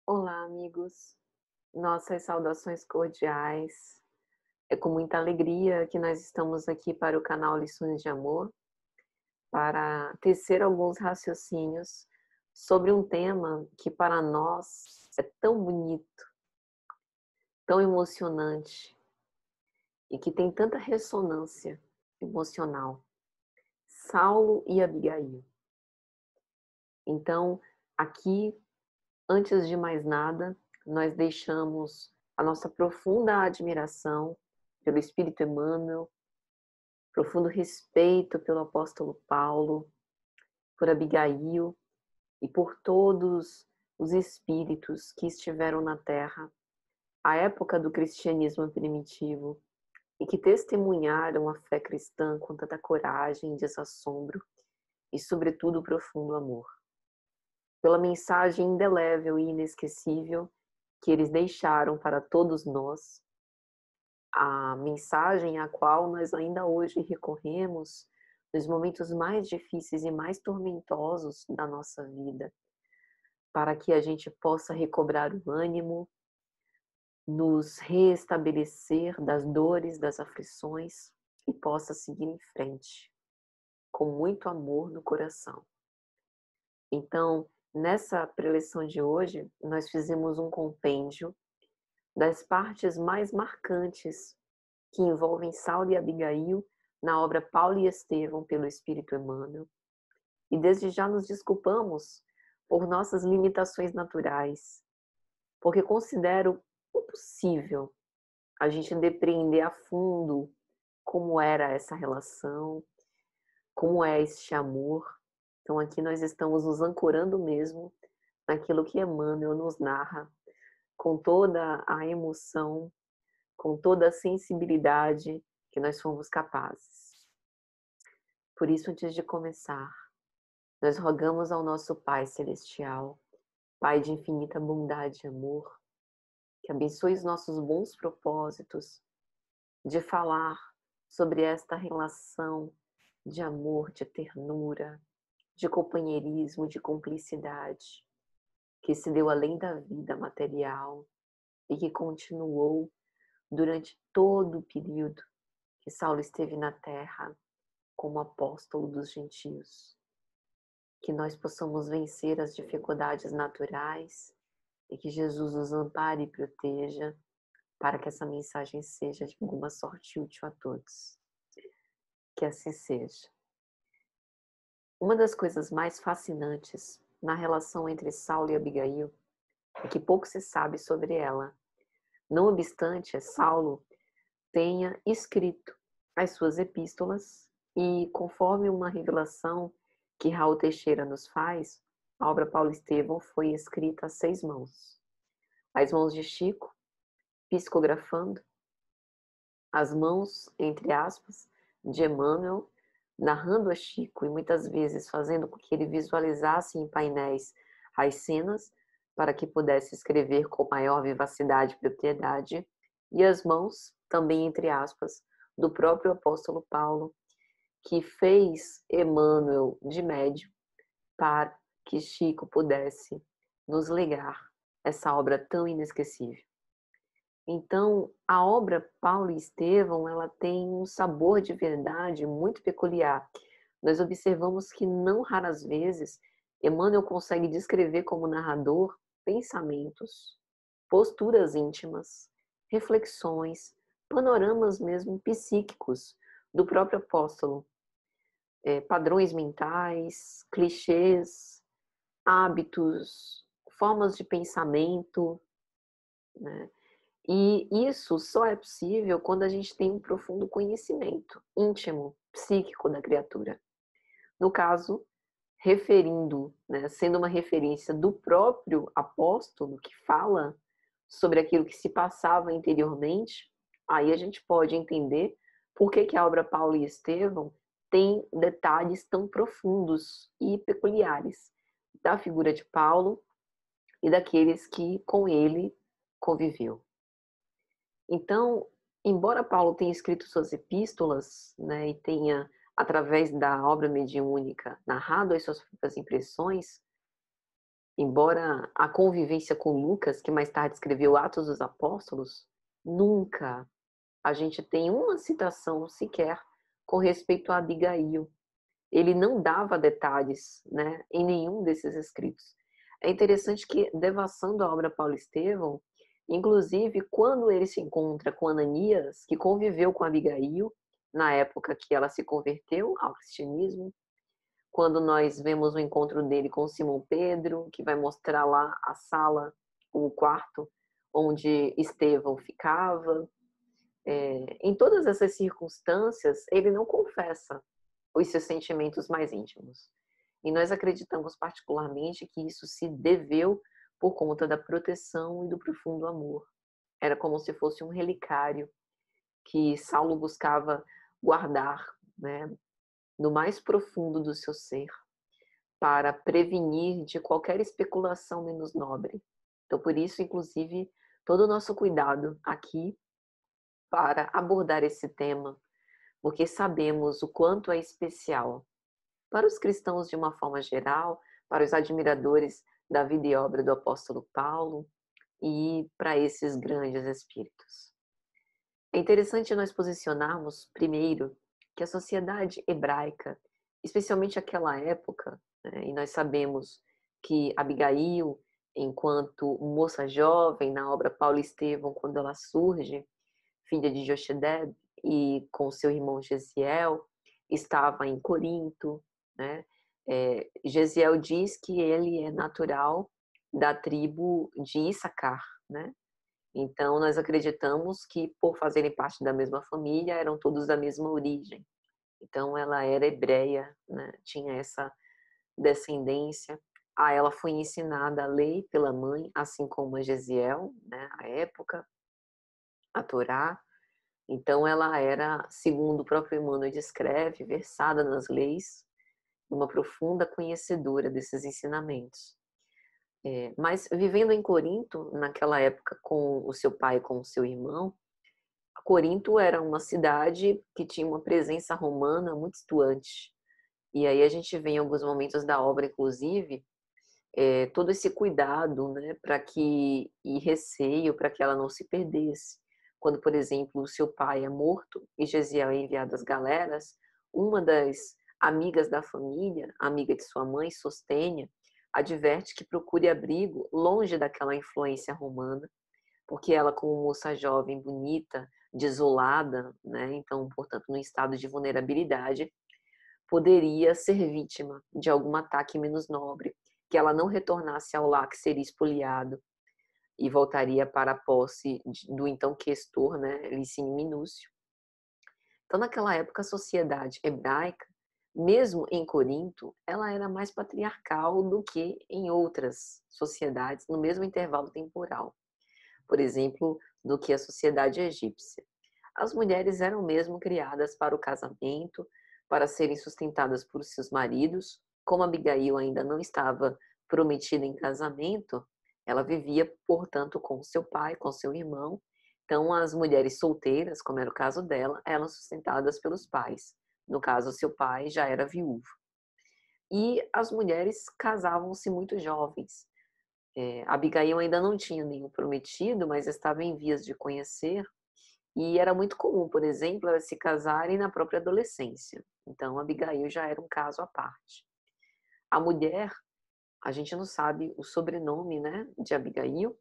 Olá, amigos. Nossas saudações cordiais. É com muita alegria que nós estamos aqui para o canal Lições de Amor, para tecer alguns raciocínios sobre um tema que para nós é tão bonito, tão emocionante e que tem tanta ressonância emocional. Saulo e Abigail. Então, aqui, antes de mais nada, nós deixamos a nossa profunda admiração pelo Espírito Emmanuel, profundo respeito pelo apóstolo Paulo, por Abigail e por todos os espíritos que estiveram na Terra à época do cristianismo primitivo e que testemunharam a fé cristã com tanta coragem, desassombro e, sobretudo, profundo amor. Pela mensagem indelével e inesquecível que eles deixaram para todos nós, a mensagem à qual nós ainda hoje recorremos nos momentos mais difíceis e mais tormentosos da nossa vida, para que a gente possa recobrar o ânimo, nos reestabelecer das dores, das aflições e possa seguir em frente com muito amor no coração. Então, nessa preleção de hoje, nós fizemos um compêndio das partes mais marcantes que envolvem Saulo e Abigail na obra Paulo e Estevão pelo Espírito Emmanuel. E desde já nos desculpamos por nossas limitações naturais, porque considero impossível a gente depreender a fundo como era essa relação, como é este amor. Então aqui nós estamos nos ancorando mesmo naquilo que Emmanuel nos narra, com toda a emoção, com toda a sensibilidade que nós fomos capazes. Por isso, antes de começar, nós rogamos ao nosso Pai Celestial, Pai de infinita bondade e amor, que abençoe os nossos bons propósitos de falar sobre esta relação de amor, de ternura, de companheirismo, de cumplicidade, que se deu além da vida material e que continuou durante todo o período que Saulo esteve na terra como apóstolo dos gentios. Que nós possamos vencer as dificuldades naturais e que Jesus nos ampare e proteja para que essa mensagem seja de alguma sorte útil a todos. Que assim seja. Uma das coisas mais fascinantes na relação entre Saulo e Abigail é que pouco se sabe sobre ela. Não obstante, Saulo tenha escrito as suas epístolas e, conforme uma revelação que Raul Teixeira nos faz, a obra Paulo Estevão foi escrita a 6 mãos. As mãos de Chico, psicografando, as mãos, entre aspas, de Emmanuel, narrando a Chico e muitas vezes fazendo com que ele visualizasse em painéis as cenas para que pudesse escrever com maior vivacidade e propriedade, e as mãos, também entre aspas, do próprio apóstolo Paulo, que fez Emmanuel de médium para que Chico pudesse nos legar essa obra tão inesquecível. Então, a obra Paulo e Estevão, ela tem um sabor de verdade muito peculiar. Nós observamos que não raras vezes Emmanuel consegue descrever como narrador pensamentos, posturas íntimas, reflexões, panoramas mesmo psíquicos do próprio apóstolo, padrões mentais, clichês, hábitos, formas de pensamento, né? E isso só é possível quando a gente tem um profundo conhecimento íntimo, psíquico da criatura. No caso, referindo, né, sendo uma referência do próprio apóstolo que fala sobre aquilo que se passava interiormente, aí a gente pode entender por que a obra Paulo e Estevão tem detalhes tão profundos e peculiares da figura de Paulo e daqueles que com ele conviveu. Então, embora Paulo tenha escrito suas epístolas, né, e tenha, através da obra mediúnica, narrado as suas próprias impressões, Embora a convivência com Lucas, que mais tarde escreveu Atos dos Apóstolos, nunca a gente tem uma citação sequer com respeito a Abigail. Ele não dava detalhes, né, em nenhum desses escritos. É interessante que, devassando a obra Paulo Estevão, inclusive quando ele se encontra com Ananias, que conviveu com Abigail, na época que ela se converteu ao cristianismo, quando nós vemos o encontro dele com Simão Pedro, que vai mostrar lá a sala, o quarto onde Estevão ficava, em todas essas circunstâncias, ele não confessa os seus sentimentos mais íntimos. E nós acreditamos particularmente que isso se deveu por conta da proteção e do profundo amor. Era como se fosse um relicário que Saulo buscava guardar, né, no mais profundo do seu ser, para prevenir de qualquer especulação menos nobre. Então, por isso, inclusive, todo o nosso cuidado aqui para abordar esse tema, porque sabemos o quanto é especial para os cristãos de uma forma geral, para os admiradores da vida e obra do apóstolo Paulo e para esses grandes espíritos. É interessante nós posicionarmos, primeiro, que a sociedade hebraica, especialmente aquela época, né, e nós sabemos que Abigail, enquanto moça jovem, na obra Paulo e Estevão, quando ela surge, filha de Jochebed, e com seu irmão Gesiel, estava em Corinto, né? Gesiel diz que ele é natural da tribo de Issacar, né? Então, nós acreditamos que, por fazerem parte da mesma família, eram todos da mesma origem. Então, ela era hebreia, né? Tinha essa descendência. A ela foi ensinada a lei pela mãe, assim como a Gesiel, né? À época, a Torá. Então, ela era, segundo o próprio Emmanuel descreve, versada nas leis, uma profunda conhecedora desses ensinamentos. Mas vivendo em Corinto, naquela época, com o seu pai e com o seu irmão, Corinto era uma cidade que tinha uma presença romana muito atuante. E aí a gente vê em alguns momentos da obra, inclusive, todo esse cuidado, né, para que e receio para que ela não se perdesse. Quando, por exemplo, o seu pai é morto e Gesiel é enviado às galeras, uma das amigas da família, amiga de sua mãe, Sostênia, adverte que procure abrigo longe daquela influência romana, porque ela, como moça jovem, bonita, desolada, né, então, portanto, num estado de vulnerabilidade, poderia ser vítima de algum ataque menos nobre, que ela não retornasse ao lar, que seria espoliado e voltaria para a posse do então questor, né, Licínio Minúcio. Então, naquela época, a sociedade hebraica, mesmo em Corinto, ela era mais patriarcal do que em outras sociedades no mesmo intervalo temporal. Por exemplo, do que a sociedade egípcia. As mulheres eram mesmo criadas para o casamento, para serem sustentadas por seus maridos. Como Abigail ainda não estava prometida em casamento, ela vivia, portanto, com seu pai, com seu irmão. Então, as mulheres solteiras, como era o caso dela, eram sustentadas pelos pais. No caso, seu pai já era viúvo. E as mulheres casavam-se muito jovens. Abigail ainda não tinha nenhum prometido, mas estava em vias de conhecer. E era muito comum, por exemplo, elas se casarem na própria adolescência. Então, Abigail já era um caso à parte. A mulher, a gente não sabe o sobrenome, né, de Abigail.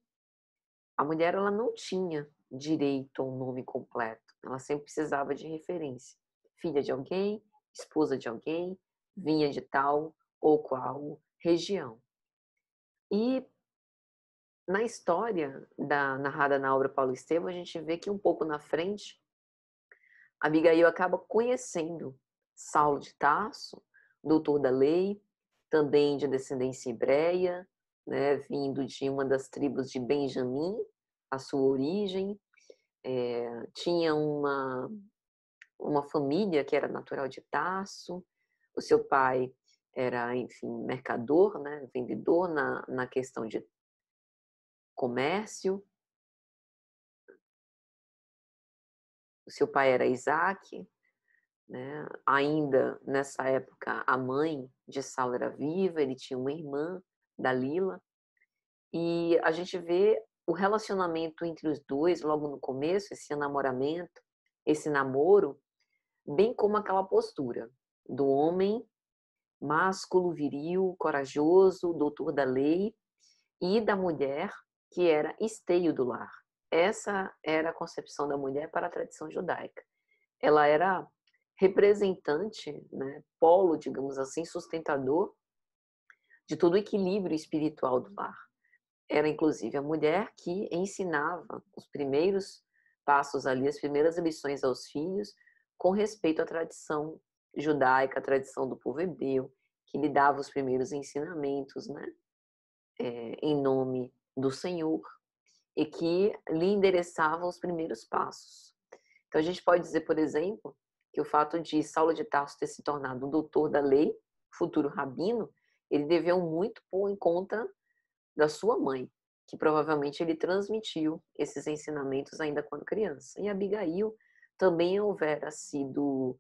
A mulher, ela não tinha direito a um nome completo. Ela sempre precisava de referência. Filha de alguém, esposa de alguém, vinha de tal ou qual região. E na história narrada na obra Paulo Estevão, a gente vê que um pouco na frente, Abigail acaba conhecendo Saulo de Tarso, doutor da lei, também de descendência hebreia, né, vindo de uma das tribos de Benjamim, a sua origem. Tinha uma família que era natural de Tarso. O seu pai era, enfim, mercador, né, vendedor na questão de comércio. O seu pai era Isaac, né? Ainda nessa época a mãe de Saulo era viva, ele tinha uma irmã, Dalila, e a gente vê o relacionamento entre os dois logo no começo, esse namoramento, esse namoro, bem como aquela postura do homem másculo, viril, corajoso, doutor da lei, e da mulher que era esteio do lar. Essa era a concepção da mulher para a tradição judaica. Ela era representante, né, polo, digamos assim, sustentador de todo o equilíbrio espiritual do lar. Era inclusive a mulher que ensinava os primeiros passos ali, as primeiras lições aos filhos com respeito à tradição judaica, à tradição do povo hebreu, que lhe dava os primeiros ensinamentos, né, em nome do Senhor, e que lhe endereçava os primeiros passos. Então a gente pode dizer, por exemplo, que o fato de Saulo de Tarso ter se tornado um doutor da lei, futuro rabino, ele deveu muito por conta da sua mãe, que provavelmente ele transmitiu esses ensinamentos ainda quando criança. E Abigail também houvera sido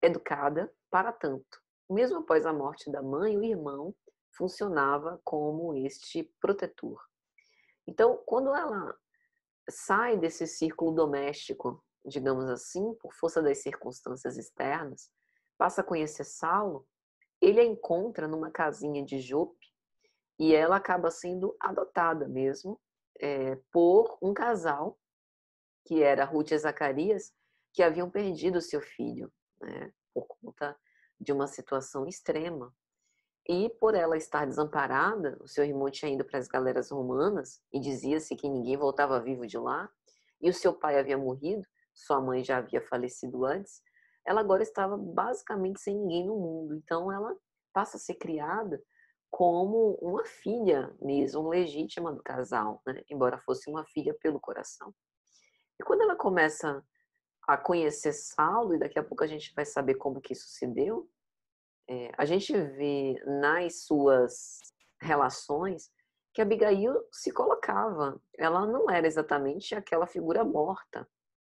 educada para tanto. Mesmo após a morte da mãe, o irmão funcionava como este protetor. Então, quando ela sai desse círculo doméstico, digamos assim, por força das circunstâncias externas, passa a conhecer Saulo, ele a encontra numa casinha de Jope e ela acaba sendo adotada mesmo por um casal, que era Ruth e Zacarias, que haviam perdido seu filho, né, por conta de uma situação extrema. E por ela estar desamparada, o seu irmão tinha ido para as galeras romanas e dizia-se que ninguém voltava vivo de lá, e o seu pai havia morrido, sua mãe já havia falecido antes, ela agora estava basicamente sem ninguém no mundo. Então ela passa a ser criada como uma filha mesmo, legítima do casal, né? Embora fosse uma filha pelo coração. E quando ela começa a conhecer Saulo, e daqui a pouco a gente vai saber como que isso se deu, a gente vê nas suas relações que Abigail se colocava. Ela não era exatamente aquela figura morta,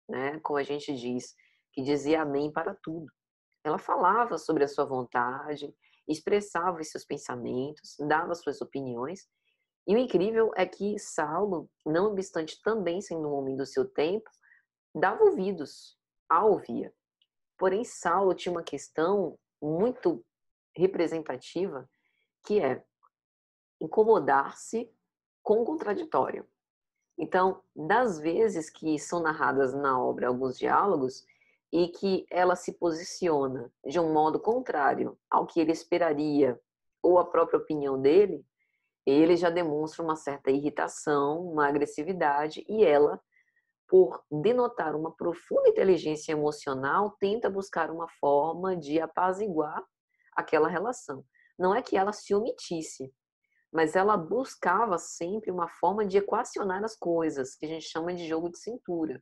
né? Como a gente diz, que dizia amém para tudo. Ela falava sobre a sua vontade, expressava os seus pensamentos, dava suas opiniões. E o incrível é que Saulo, não obstante também sendo um homem do seu tempo, dava ouvidos, a ouvia. Porém, Saulo tinha uma questão muito representativa, que é incomodar-se com o contraditório. Então, das vezes que são narradas na obra alguns diálogos e que ela se posiciona de um modo contrário ao que ele esperaria ou a própria opinião dele, ele já demonstra uma certa irritação, uma agressividade, e ela, por denotar uma profunda inteligência emocional, tenta buscar uma forma de apaziguar aquela relação. Não é que ela se omitisse, mas ela buscava sempre uma forma de equacionar as coisas, que a gente chama de jogo de cintura.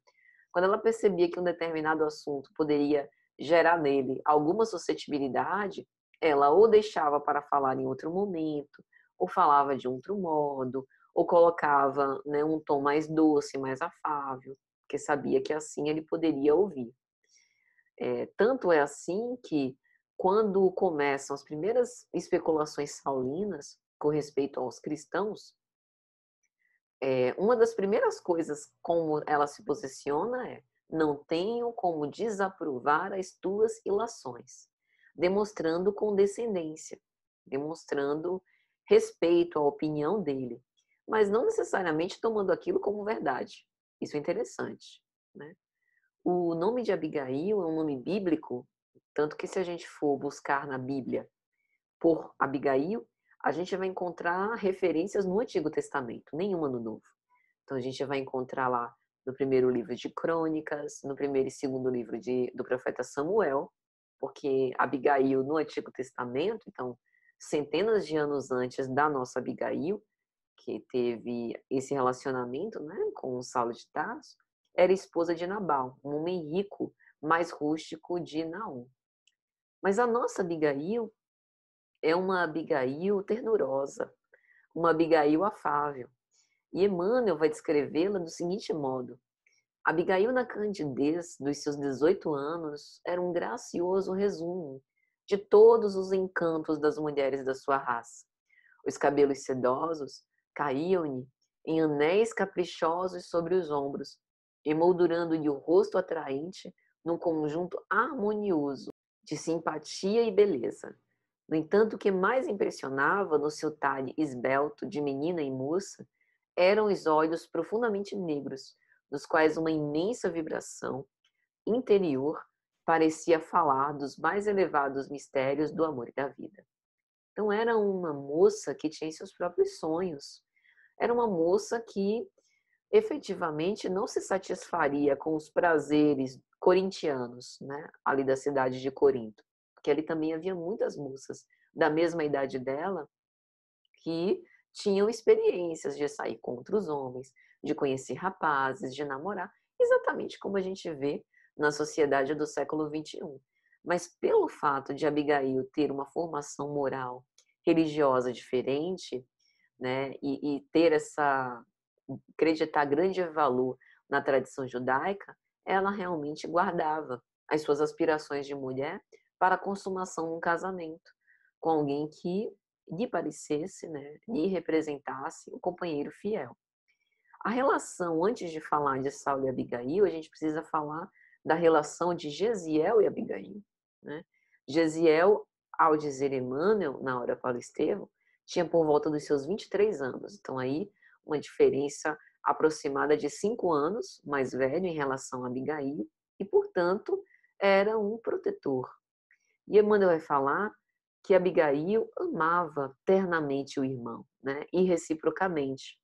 Quando ela percebia que um determinado assunto poderia gerar nele alguma suscetibilidade, ela ou deixava para falar em outro momento, ou falava de outro modo, ou colocava, né, um tom mais doce, mais afável, porque sabia que assim ele poderia ouvir. Tanto é assim que, quando começam as primeiras especulações saulinas com respeito aos cristãos, uma das primeiras coisas como ela se posiciona é: não tenho como desaprovar as tuas ilações, demonstrando condescendência, demonstrando respeito à opinião dele, mas não necessariamente tomando aquilo como verdade. Isso é interessante, né? O nome de Abigail é um nome bíblico, tanto que se a gente for buscar na Bíblia por Abigail, a gente vai encontrar referências no Antigo Testamento, nenhuma no Novo. Então a gente vai encontrar lá no primeiro livro de Crônicas, no primeiro e segundo livro do profeta Samuel, porque Abigail no Antigo Testamento, então centenas de anos antes da nossa Abigail, que teve esse relacionamento, né, com Saulo de Tarso, era esposa de Nabal, um homem rico, mais rústico de Naom. Mas a nossa Abigail é uma Abigail ternurosa, uma Abigail afável. E Emmanuel vai descrevê-la do seguinte modo: Abigail, na candidez dos seus 18 anos, era um gracioso resumo de todos os encantos das mulheres da sua raça. Os cabelos sedosos caíam-lhe em anéis caprichosos sobre os ombros, emoldurando-lhe o rosto atraente num conjunto harmonioso de simpatia e beleza. No entanto, o que mais impressionava no seu talhe esbelto de menina e moça eram os olhos profundamente negros, dos quais uma imensa vibração interior parecia falar dos mais elevados mistérios do amor e da vida. Então era uma moça que tinha seus próprios sonhos. Era uma moça que efetivamente não se satisfaria com os prazeres corintianos, né, ali da cidade de Corinto, porque ali também havia muitas moças da mesma idade dela que tinham experiências de sair com outros homens, de conhecer rapazes, de namorar, exatamente como a gente vê na sociedade do século XXI. Mas pelo fato de Abigail ter uma formação moral, religiosa diferente, né, e ter essa acreditar grande valor na tradição judaica, ela realmente guardava as suas aspirações de mulher para a consumação de um casamento com alguém que lhe parecesse, né, lhe representasse o companheiro fiel. A relação, antes de falar de Saulo e Abigail, a gente precisa falar da relação de Gesiel e Abigail, né? Gesiel, ao dizer Emmanuel, na hora Paulo Estevão, tinha por volta dos seus 23 anos. Então aí, uma diferença aproximada de 5 anos mais velho em relação a Abigail e, portanto, era um protetor. E Emmanuel vai falar que Abigail amava ternamente o irmão, né? E reciprocamente.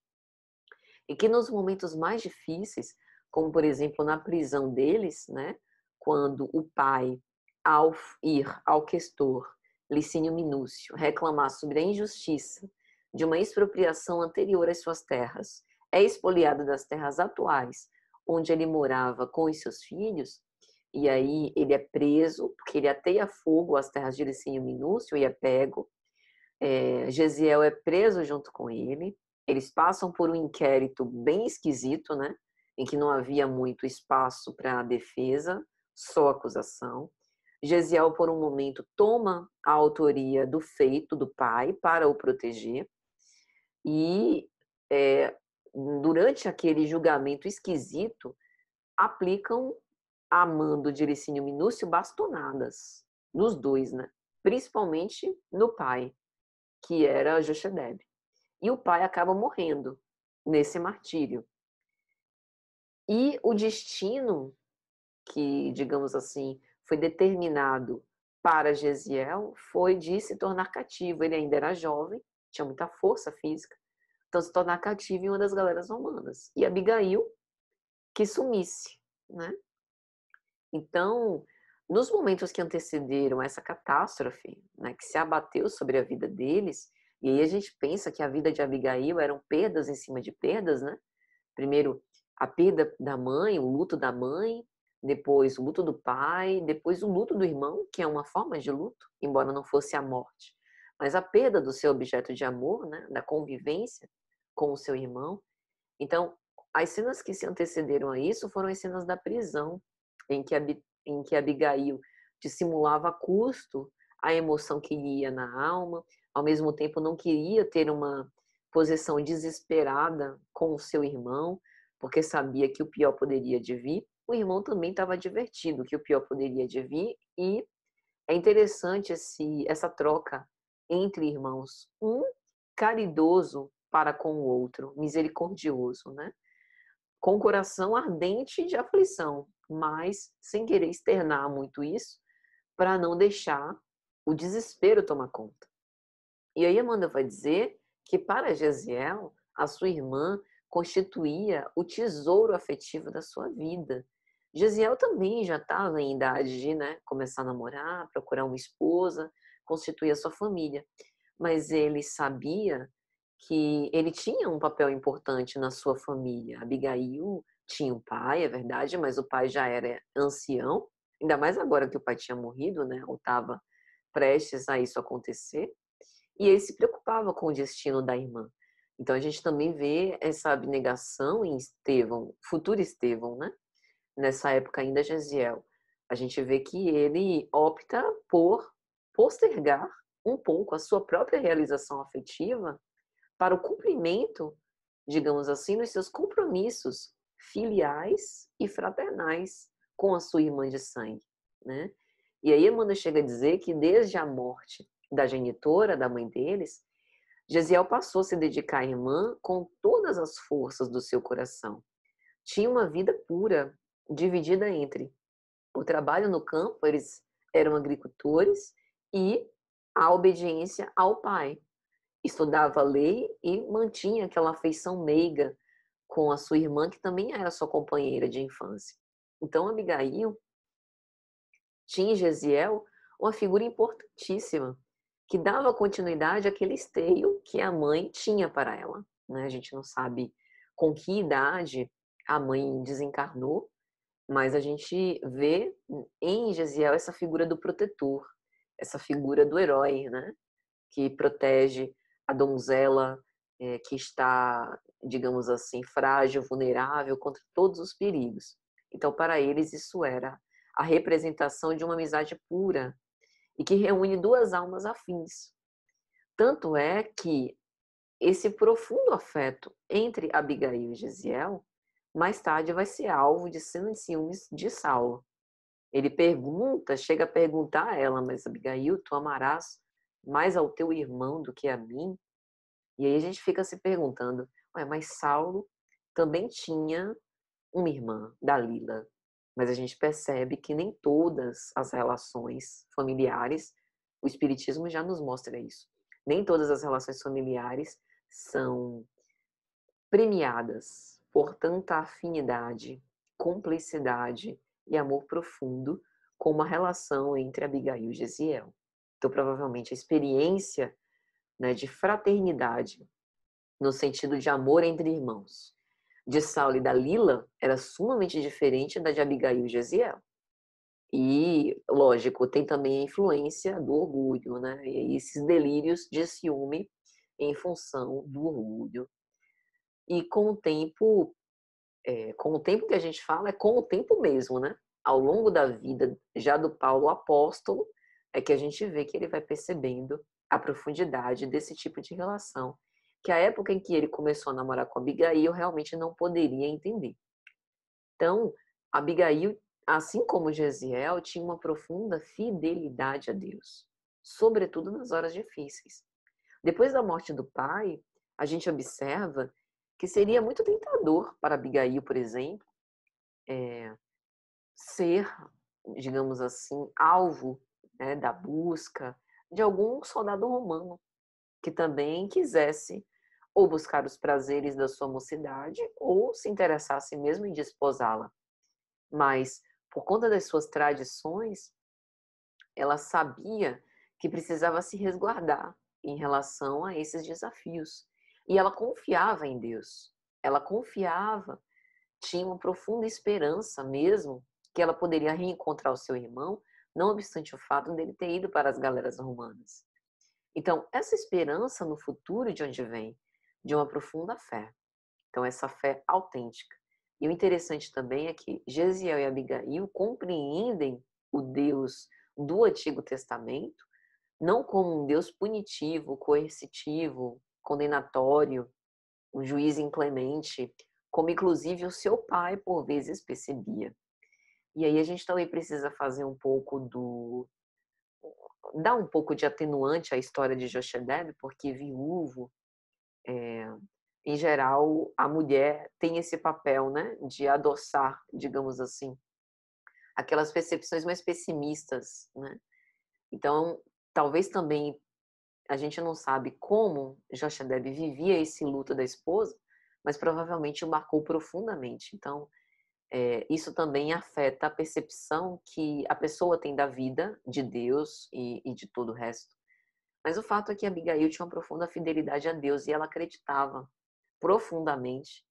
E que nos momentos mais difíceis, como por exemplo na prisão deles, né, quando o pai, ao ir ao questor Licínio Minúcio reclamar sobre a injustiça de uma expropriação anterior às suas terras, é expoliado das terras atuais, onde ele morava com os seus filhos, e aí ele é preso, porque ele ateia fogo às terras de Licínio Minúcio e é pego. Gesiel é preso junto com ele. Eles passam por um inquérito bem esquisito, né? Em que não havia muito espaço para a defesa, só acusação. Gesiel, por um momento, toma a autoria do feito do pai para o proteger. E durante aquele julgamento esquisito, aplicam a mando de Licínio Minúcio bastonadas nos dois, né? Principalmente no pai, que era Jochebed. E o pai acaba morrendo nesse martírio. E o destino que, digamos assim, foi determinado para Gesiel foi de se tornar cativo. Ele ainda era jovem, tinha muita força física, então se tornar cativo em uma das galeras romanas. E Abigail que sumisse, né? Então, nos momentos que antecederam essa catástrofe, né, que se abateu sobre a vida deles, e aí a gente pensa que a vida de Abigail eram perdas em cima de perdas, né? Primeiro, a perda da mãe, o luto da mãe, depois o luto do pai, depois o luto do irmão, que é uma forma de luto, embora não fosse a morte, mas a perda do seu objeto de amor, né, da convivência com o seu irmão. Então, as cenas que se antecederam a isso foram as cenas da prisão, em que Abigail dissimulava a custo a emoção que lhe ia na alma, ao mesmo tempo não queria ter uma posição desesperada com o seu irmão, porque sabia que o pior poderia vir. O irmão também estava advertido que o pior poderia vir, e é interessante essa troca entre irmãos, um caridoso para com o outro, misericordioso, né? Com o coração ardente de aflição, mas sem querer externar muito isso, para não deixar o desespero tomar conta. E aí Amanda vai dizer que para Gesiel, a sua irmã constituía o tesouro afetivo da sua vida. Gesiel também já estava em idade de, né, começar a namorar, procurar uma esposa, constituir a sua família. Mas ele sabia que ele tinha um papel importante na sua família. Abigail tinha um pai, é verdade, mas o pai já era ancião, ainda mais agora que o pai tinha morrido, né, ou estava prestes a isso acontecer, e ele se preocupava com o destino da irmã. Então a gente também vê essa abnegação em Estevão, futuro Estevão, né? Nessa época ainda Gesiel. A gente vê que ele opta por postergar um pouco a sua própria realização afetiva para o cumprimento, digamos assim, dos seus compromissos filiais e fraternais com a sua irmã de sangue, né? E aí Emmanuel chega a dizer que desde a morte da genitora, da mãe deles, Gesiel passou a se dedicar à irmã com todas as forças do seu coração. Tinha uma vida pura, dividida entre o trabalho no campo, eles eram agricultores, e a obediência ao pai. Estudava a lei e mantinha aquela afeição meiga com a sua irmã, que também era sua companheira de infância. Então, Abigail tinha em Gesiel uma figura importantíssima, que dava continuidade àquele esteio que a mãe tinha para ela, né? A gente não sabe com que idade a mãe desencarnou, mas a gente vê em Gesiel essa figura do protetor, essa figura do herói, né? Que protege a donzela que está, digamos assim, frágil, vulnerável contra todos os perigos. Então, para eles, isso era a representação de uma amizade pura e que reúne duas almas afins. Tanto é que esse profundo afeto entre Abigail e Gesiel, mais tarde vai ser alvo de cena de ciúmes de Saulo. Ele pergunta, chega a perguntar a ela, mas Abigail, tu amarás mais ao teu irmão do que a mim? E aí a gente fica se perguntando, ué, mas Saulo também tinha uma irmã, Dalila, mas a gente percebe que nem todas as relações familiares, o Espiritismo já nos mostra isso, nem todas as relações familiares são premiadas por tanta afinidade, cumplicidade e amor profundo como a relação entre Abigail e Gesiel. Então, provavelmente, a experiência, né, de fraternidade, no sentido de amor entre irmãos, de Saulo e Dalila era sumamente diferente da de Abigail e Gesiel. E, lógico, tem também a influência do orgulho, né? E esses delírios de ciúme em função do orgulho. E com o tempo que a gente fala, é com o tempo mesmo, né? Ao longo da vida já do Paulo apóstolo, é que a gente vê que ele vai percebendo a profundidade desse tipo de relação, que a época em que ele começou a namorar com Abigail realmente não poderia entender. Então, Abigail, assim como Gesiel, tinha uma profunda fidelidade a Deus, sobretudo nas horas difíceis. Depois da morte do pai, a gente observa que seria muito tentador para Abigail, por exemplo, ser, digamos assim, alvo, né, da busca de algum soldado romano que também quisesse ou buscar os prazeres da sua mocidade ou se interessasse mesmo em desposá-la. Mas, por conta das suas tradições, ela sabia que precisava se resguardar em relação a esses desafios. E ela confiava em Deus. Ela confiava, tinha uma profunda esperança mesmo que ela poderia reencontrar o seu irmão, não obstante o fato dele ter ido para as galeras romanas. Então, essa esperança no futuro de onde vem? De uma profunda fé. Então, essa fé autêntica. E o interessante também é que Gesiel e Abigail compreendem o Deus do Antigo Testamento não como um Deus punitivo, coercitivo, condenatório, um juiz inclemente, como inclusive o seu pai por vezes percebia. E aí a gente também precisa fazer um pouco dar um pouco de atenuante à história de Jochebed, porque viúvo, em geral, a mulher tem esse papel, né, de adoçar, digamos assim, aquelas percepções mais pessimistas, né? Então, talvez também a gente não sabe como Jochebed vivia esse luto da esposa, mas provavelmente o marcou profundamente. Então, isso também afeta a percepção que a pessoa tem da vida, de Deus e de todo o resto. Mas o fato é que Abigail tinha uma profunda fidelidade a Deus e ela acreditava profundamente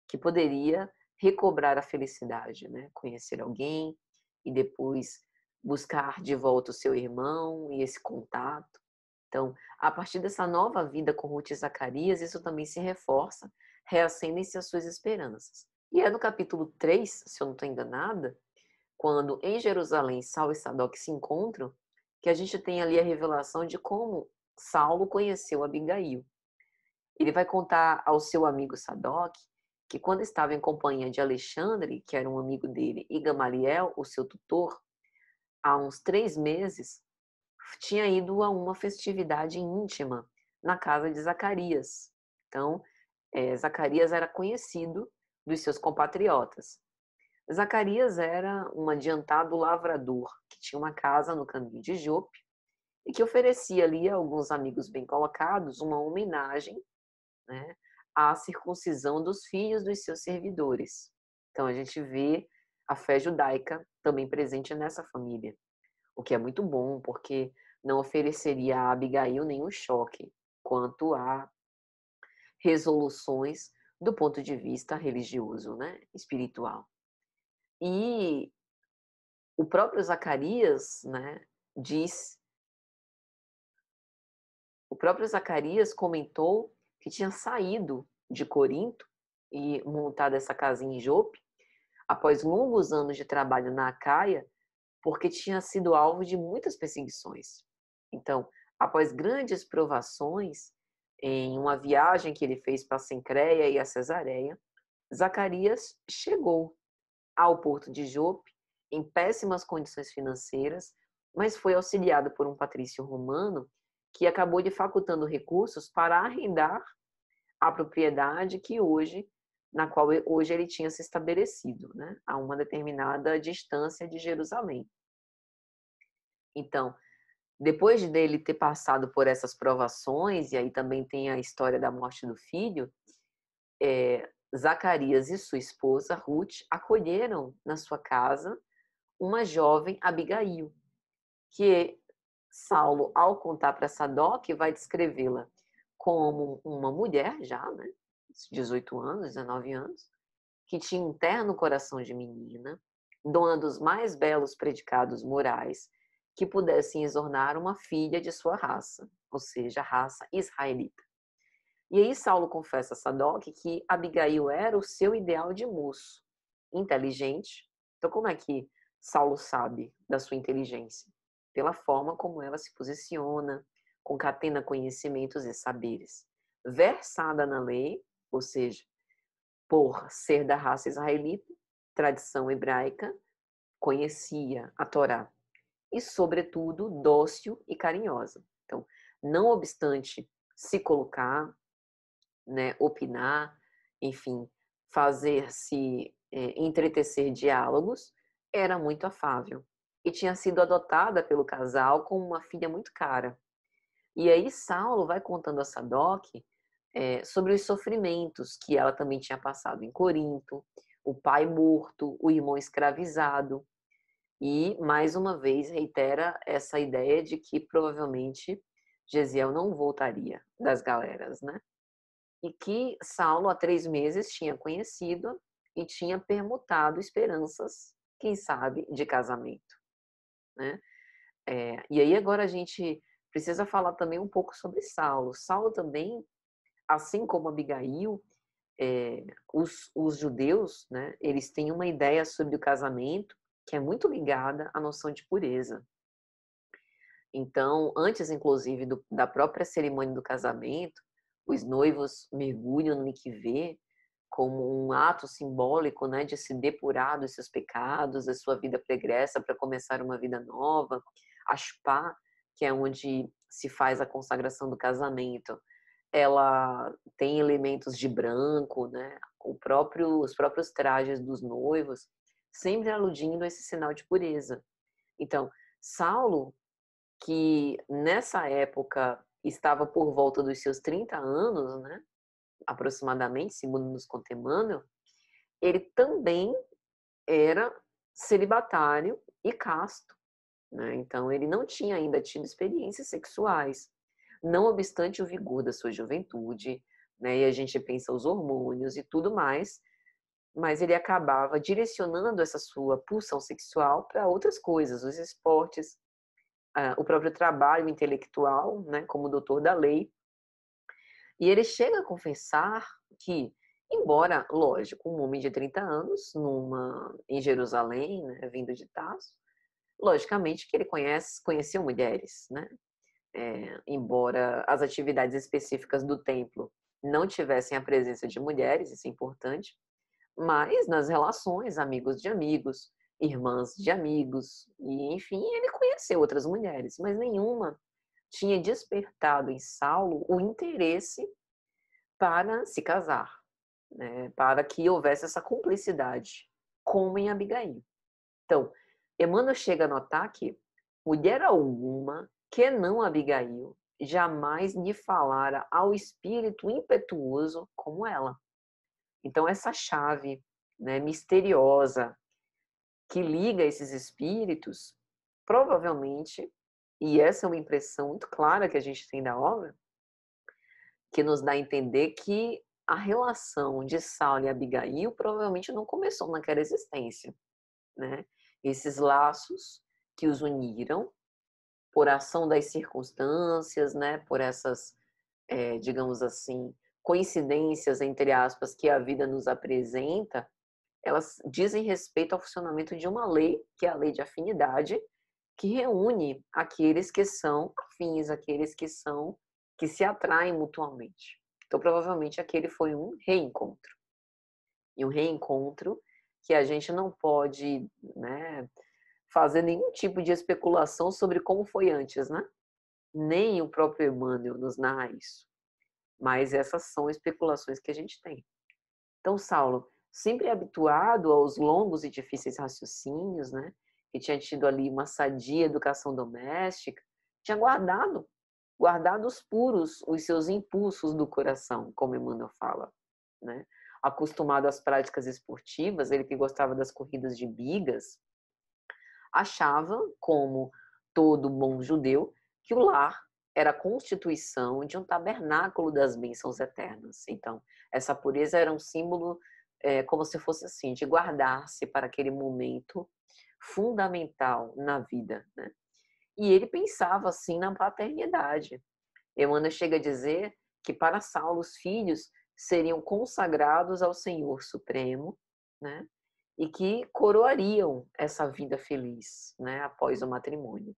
que poderia recobrar a felicidade, né? Conhecer alguém e depois buscar de volta o seu irmão e esse contato. Então, a partir dessa nova vida com Ruth e Zacarias, isso também se reforça, reacendem-se as suas esperanças. E é no capítulo 3, se eu não estou enganada, quando em Jerusalém Saulo e Sadoc se encontram, que a gente tem ali a revelação de como Saulo conheceu Abigail. Ele vai contar ao seu amigo Sadoc que quando estava em companhia de Alexandre, que era um amigo dele, e Gamaliel, o seu tutor, há uns 3 meses, tinha ido a uma festividade íntima na casa de Zacarias. Então, Zacarias era conhecido dos seus compatriotas. Zacarias era um adiantado lavrador que tinha uma casa no caminho de Jope e que oferecia ali a alguns amigos bem colocados uma homenagem, né, à circuncisão dos filhos dos seus servidores. Então a gente vê a fé judaica também presente nessa família, o que é muito bom, porque não ofereceria a Abigail nenhum choque quanto a resoluções do ponto de vista religioso, né, espiritual. E o próprio Zacarias, né, diz, o próprio Zacarias comentou que tinha saído de Corinto e montado essa casinha em Jope após longos anos de trabalho na Acaia, porque tinha sido alvo de muitas perseguições. Então, após grandes provações, em uma viagem que ele fez para a Cencreia e a Cesareia, Zacarias chegou ao porto de Jope em péssimas condições financeiras, mas foi auxiliado por um patrício romano que acabou lhe facultando recursos para arrendar a propriedade na qual hoje ele tinha se estabelecido, né, a uma determinada distância de Jerusalém. Então, depois dele ter passado por essas provações, e aí também tem a história da morte do filho, Zacarias e sua esposa, Ruth, acolheram na sua casa uma jovem Abigail, que Saulo, ao contar para Sadoc, vai descrevê-la como uma mulher já, né, 18 anos, 19 anos, que tinha um terno coração de menina, dona dos mais belos predicados morais, que pudessem exornar uma filha de sua raça, ou seja, a raça israelita. E aí Saulo confessa a Sadoc que Abigail era o seu ideal de moço, inteligente. Então como é que Saulo sabe da sua inteligência? Pela forma como ela se posiciona, concatena conhecimentos e saberes. Versada na lei, ou seja, por ser da raça israelita, tradição hebraica, conhecia a Torá. E, sobretudo, dócil e carinhosa. Então, não obstante se colocar, né, opinar, enfim, fazer-se entretecer diálogos, era muito afável. E tinha sido adotada pelo casal como uma filha muito cara. E aí Saulo vai contando a Sadoc sobre os sofrimentos que ela também tinha passado em Corinto, o pai morto, o irmão escravizado. E, mais uma vez, reitera essa ideia de que provavelmente Gesiel não voltaria das galeras, né? E que Saulo, há 3 meses, tinha conhecido e tinha permutado esperanças, quem sabe, de casamento, né? E aí agora a gente precisa falar também um pouco sobre Saulo. Saulo também, assim como Abigail, os judeus, né, eles têm uma ideia sobre o casamento que é muito ligada à noção de pureza. Então, antes, inclusive, da própria cerimônia do casamento, os noivos mergulham no mikvê como um ato simbólico, né, de se depurar dos seus pecados, da sua vida pregressa para começar uma vida nova. A shpá, que é onde se faz a consagração do casamento, ela tem elementos de branco, né, os próprios trajes dos noivos, sempre aludindo a esse sinal de pureza. Então, Saulo, que nessa época estava por volta dos seus 30 anos, né, aproximadamente, segundo nos conta Emmanuel, ele também era celibatário e casto, né? Então ele não tinha ainda tido experiências sexuais, não obstante o vigor da sua juventude, né? E a gente pensa os hormônios e tudo mais, mas ele acabava direcionando essa sua pulsão sexual para outras coisas, os esportes, o próprio trabalho intelectual, né, como doutor da lei. E ele chega a confessar que, embora, lógico, um homem de 30 anos, em Jerusalém, né, vindo de Tarso, Logicamente que ele conheceu mulheres, né? Embora as atividades específicas do templo não tivessem a presença de mulheres, isso é importante, mas nas relações, amigos de amigos, irmãs de amigos, e enfim, ele conheceu outras mulheres, mas nenhuma tinha despertado em Saulo o interesse para se casar, né, para que houvesse essa cumplicidade, como em Abigail. Então, Emmanuel chega a notar que mulher alguma que não Abigail jamais lhe falara ao espírito impetuoso como ela. Então, essa chave, né, misteriosa que liga esses espíritos, provavelmente, e essa é uma impressão muito clara que a gente tem da obra, que nos dá a entender que a relação de Saulo e Abigail provavelmente não começou naquela existência, né? Esses laços que os uniram por ação das circunstâncias, né? Por essas, digamos assim, coincidências, entre aspas, que a vida nos apresenta, elas dizem respeito ao funcionamento de uma lei, que é a lei de afinidade, que reúne aqueles que são afins, aqueles que se atraem mutuamente. Então, provavelmente, aquele foi um reencontro. E um reencontro que a gente não pode, né, fazer nenhum tipo de especulação sobre como foi antes, né? Nem o próprio Emmanuel nos narra isso. Mas essas são especulações que a gente tem. Então, Saulo, sempre habituado aos longos e difíceis raciocínios, né? Que tinha tido ali uma sadia educação doméstica, tinha guardado os puros, os seus impulsos do coração, como Emmanuel fala, né? Acostumado às práticas esportivas, ele que gostava das corridas de bigas, achava, como todo bom judeu, que o lar era a constituição de um tabernáculo das bênçãos eternas. Então, essa pureza era um símbolo, como se fosse assim, de guardar-se para aquele momento fundamental na vida, né? E ele pensava assim na paternidade. Emmanuel chega a dizer que para Saulo os filhos seriam consagrados ao Senhor Supremo, né? E que coroariam essa vida feliz, né, após o matrimônio.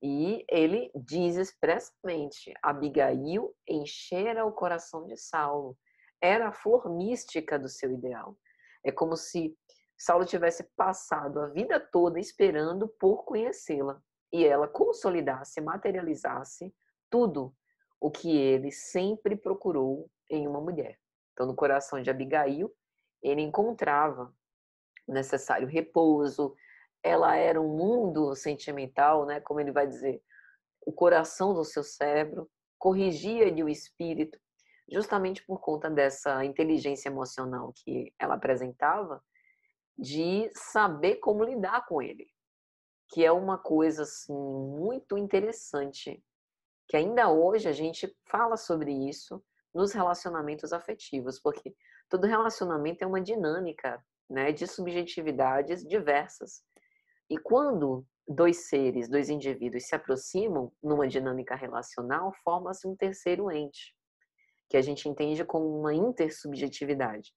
E ele diz expressamente: Abigail enchera o coração de Saulo. Era a flor mística do seu ideal. É como se Saulo tivesse passado a vida toda esperando por conhecê-la. E ela consolidasse, materializasse tudo o que ele sempre procurou em uma mulher. Então, no coração de Abigail, ele encontrava o necessário repouso. Ela era um mundo sentimental, né? Como ele vai dizer, o coração do seu cérebro, corrigia-lhe o espírito, justamente por conta dessa inteligência emocional que ela apresentava, de saber como lidar com ele, que é uma coisa assim muito interessante, que ainda hoje a gente fala sobre isso nos relacionamentos afetivos, porque todo relacionamento é uma dinâmica, né, de subjetividades diversas. E quando dois seres, dois indivíduos se aproximam numa dinâmica relacional, forma-se um terceiro ente, que a gente entende como uma intersubjetividade,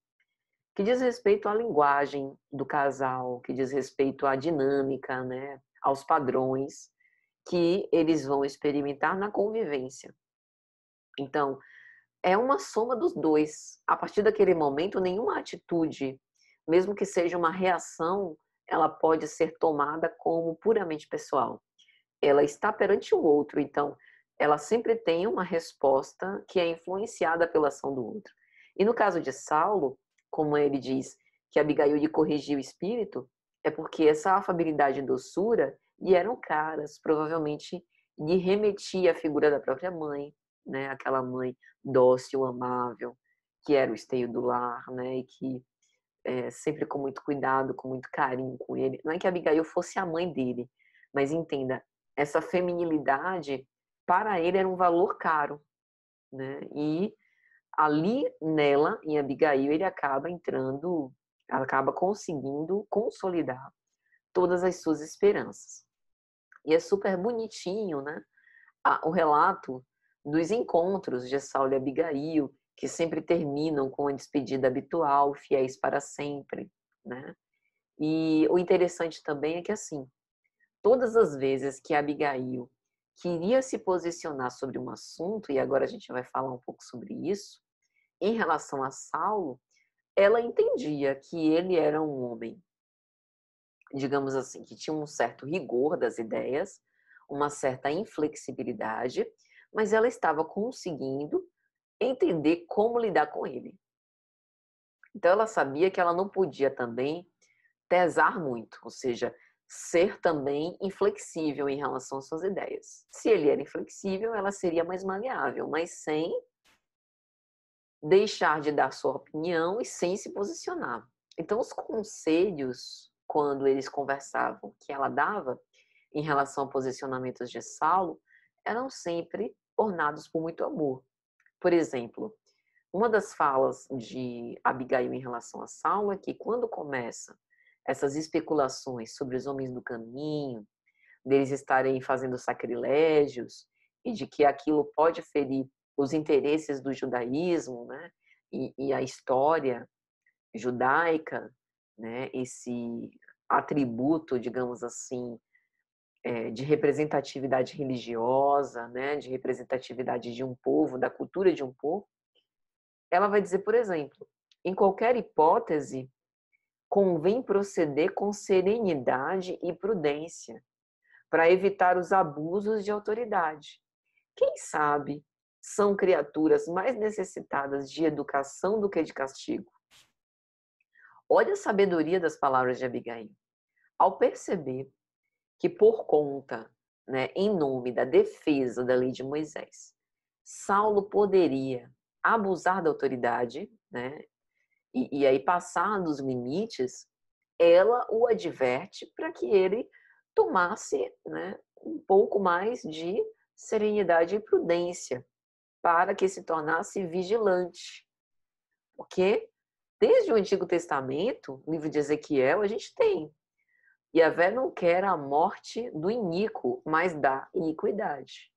que diz respeito à linguagem do casal, que diz respeito à dinâmica, né, aos padrões que eles vão experimentar na convivência. Então, é uma soma dos dois. A partir daquele momento, nenhuma atitude, mesmo que seja uma reação, ela pode ser tomada como puramente pessoal. Ela está perante o outro, então ela sempre tem uma resposta que é influenciada pela ação do outro. E no caso de Saulo, como ele diz que Abigail lhe corrigiu o espírito, é porque essa afabilidade e doçura lhe eram caras, provavelmente lhe remetia à figura da própria mãe, né? Aquela mãe dócil, amável, que era o esteio do lar, né? E que sempre com muito cuidado, com muito carinho com ele. Não é que Abigail fosse a mãe dele, mas entenda, essa feminilidade para ele era um valor caro, né? E ali nela, em Abigail, ele acaba entrando, acaba conseguindo consolidar todas as suas esperanças. E é super bonitinho, né? O relato dos encontros de Saulo e Abigail, que sempre terminam com a despedida habitual, fiéis para sempre, né? E o interessante também é que, assim, todas as vezes que Abigail queria se posicionar sobre um assunto, e agora a gente vai falar um pouco sobre isso, em relação a Saulo, ela entendia que ele era um homem, digamos assim, que tinha um certo rigor das ideias, uma certa inflexibilidade, mas ela estava conseguindo entender como lidar com ele. Então ela sabia que ela não podia também pesar muito, ou seja, ser também inflexível em relação às suas ideias. Se ele era inflexível, ela seria mais maleável, mas sem deixar de dar sua opinião e sem se posicionar. Então os conselhos, quando eles conversavam, que ela dava em relação a posicionamentos de Saulo, eram sempre ornados por muito amor. Por exemplo, uma das falas de Abigail em relação a Saulo é que quando começa essas especulações sobre os homens do caminho, deles estarem fazendo sacrilégios e de que aquilo pode ferir os interesses do judaísmo, né? E a história judaica, né? Esse atributo, digamos assim, de representatividade religiosa, né? De representatividade de um povo, da cultura de um povo. Ela vai dizer, por exemplo, em qualquer hipótese, convém proceder com serenidade e prudência, para evitar os abusos de autoridade. Quem sabe são criaturas mais necessitadas de educação do que de castigo. Olha a sabedoria das palavras de Abigail. Ao perceber que por conta, né, em nome da defesa da lei de Moisés, Saulo poderia abusar da autoridade, né, e aí passar dos limites, ela o adverte para que ele tomasse, né, um pouco mais de serenidade e prudência, para que se tornasse vigilante. Porque desde o Antigo Testamento, o livro de Ezequiel, a gente tem: Yahvé não quer a morte do iníquo, mas da iniquidade.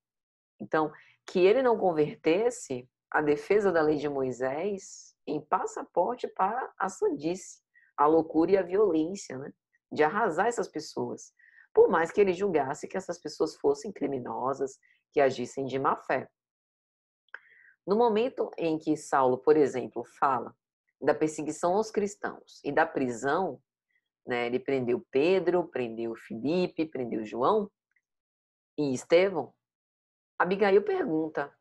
Então, que ele não convertesse a defesa da lei de Moisés em passaporte para a sandice, a loucura e a violência, né? De arrasar essas pessoas. Por mais que ele julgasse que essas pessoas fossem criminosas, que agissem de má fé. No momento em que Saulo, por exemplo, fala da perseguição aos cristãos e da prisão, né, ele prendeu Pedro, prendeu Filipe, prendeu João e Estevão, Abigail pergunta: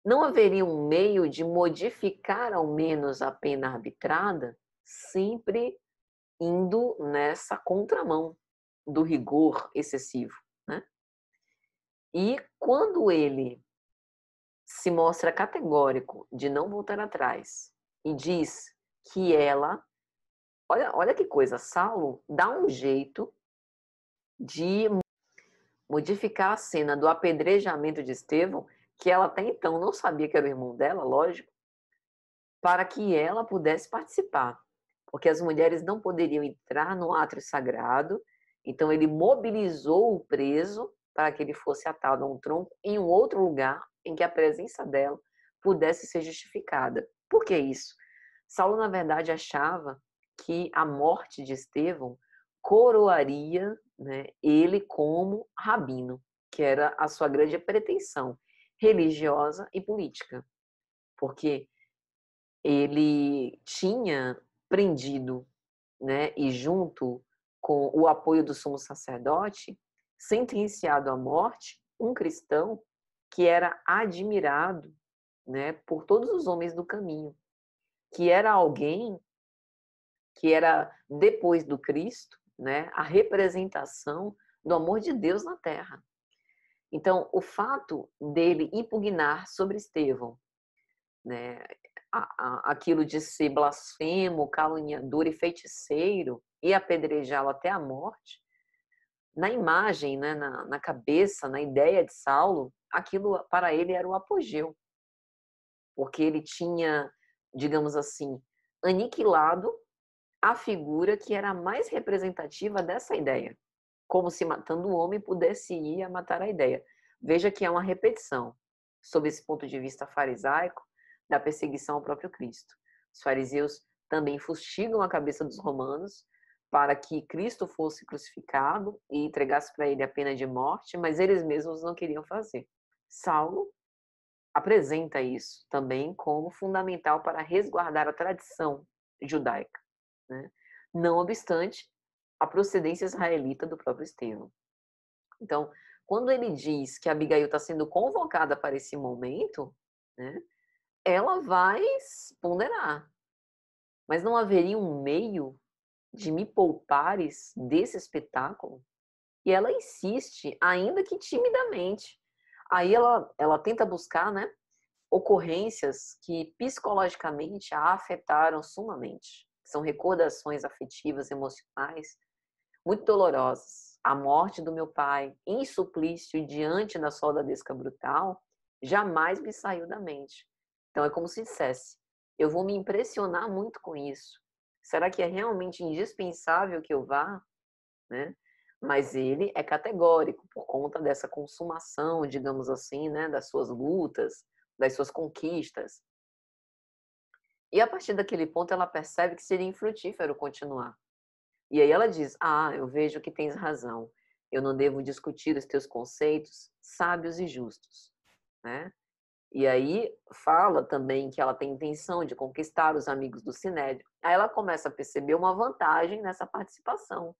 não haveria um meio de modificar ao menos a pena arbitrada, sempre indo nessa contramão do rigor excessivo, né? E quando ele se mostra categórico de não voltar atrás e diz que ela, olha que coisa, Saulo dá um jeito de modificar a cena do apedrejamento de Estevão, que ela até então não sabia que era o irmão dela, lógico, para que ela pudesse participar, porque as mulheres não poderiam entrar no átrio sagrado, então ele mobilizou o preso para que ele fosse atado a um tronco em um outro lugar em que a presença dela pudesse ser justificada. Por que isso? Saulo, na verdade, achava que a morte de Estevão coroaria, né, ele como rabino, que era a sua grande pretensão religiosa e política, porque ele tinha prendido, né, e junto com o apoio do sumo sacerdote, sentenciado à morte um cristão que era admirado, né, por todos os homens do caminho, que era alguém que era, depois do Cristo, né, a representação do amor de Deus na terra. Então, o fato dele impugnar sobre Estevão, né, aquilo de ser blasfemo, caluniador e feiticeiro e apedrejá-lo até a morte, na imagem, né, na cabeça, na ideia de Saulo, aquilo para ele era o apogeu, porque ele tinha, digamos assim, aniquilado a figura que era a mais representativa dessa ideia, como se matando o homem pudesse ir a matar a ideia. Veja que é uma repetição, sob esse ponto de vista farisaico, da perseguição ao próprio Cristo. Os fariseus também fustigam a cabeça dos romanos para que Cristo fosse crucificado e entregasse para ele a pena de morte, mas eles mesmos não queriam fazer. Saulo apresenta isso também como fundamental para resguardar a tradição judaica, né? Não obstante a procedência israelita do próprio Estevão. Então, quando ele diz que Abigail está sendo convocada para esse momento, né, ela vai ponderar. Mas não haveria um meio de me poupares desse espetáculo? E ela insiste, ainda que timidamente. Aí ela tenta buscar, né, ocorrências que psicologicamente a afetaram sumamente. São recordações afetivas, emocionais, muito dolorosas. A morte do meu pai, em suplício diante da soldadesca brutal, jamais me saiu da mente. Então é como se dissesse, eu vou me impressionar muito com isso. Será que é realmente indispensável que eu vá? Né? Mas ele é categórico por conta dessa consumação, digamos assim, né, das suas lutas, das suas conquistas. E a partir daquele ponto ela percebe que seria infrutífero continuar. E aí ela diz: "Ah, eu vejo que tens razão. Eu não devo discutir os teus conceitos sábios e justos", né? E aí fala também que ela tem intenção de conquistar os amigos do Sinédrio. Aí ela começa a perceber uma vantagem nessa participação,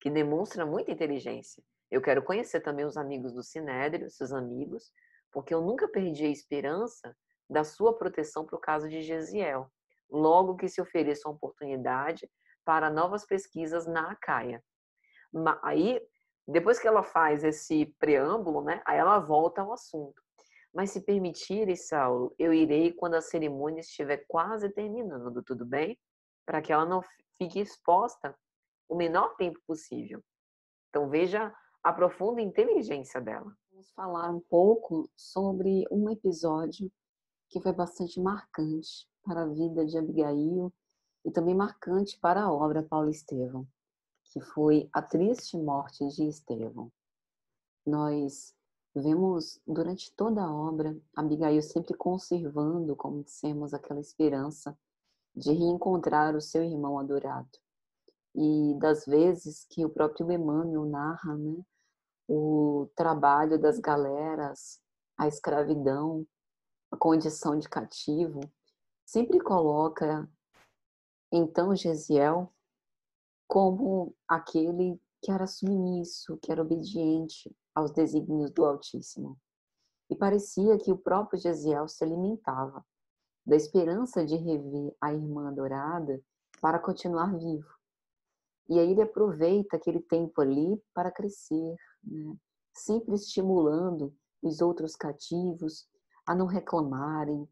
que demonstra muita inteligência. Eu quero conhecer também os amigos do Sinédrio, seus amigos, porque eu nunca perdi a esperança da sua proteção para o caso de Gesiel, logo que se ofereça uma oportunidade para novas pesquisas na Acaia. Aí, depois que ela faz esse preâmbulo, né, aí ela volta ao assunto. Mas se permitires, Saulo, eu irei quando a cerimônia estiver quase terminando, tudo bem? Para que ela não fique exposta o menor tempo possível. Então veja a profunda inteligência dela. Vamos falar um pouco sobre um episódio que foi bastante marcante para a vida de Abigail e também marcante para a obra Paulo Estevão, que foi a triste morte de Estevão. Nós vemos durante toda a obra Abigail sempre conservando, como dissemos, aquela esperança de reencontrar o seu irmão adorado. E das vezes que o próprio Emmanuel narra, né, o trabalho das galeras, a escravidão, a condição de cativo, sempre coloca então Gesiel como aquele que era submisso, que era obediente aos desígnios do Altíssimo. E parecia que o próprio Gesiel se alimentava da esperança de rever a irmã adorada para continuar vivo. E aí ele aproveita aquele tempo ali para crescer, né? Sempre estimulando os outros cativos a não reclamarem,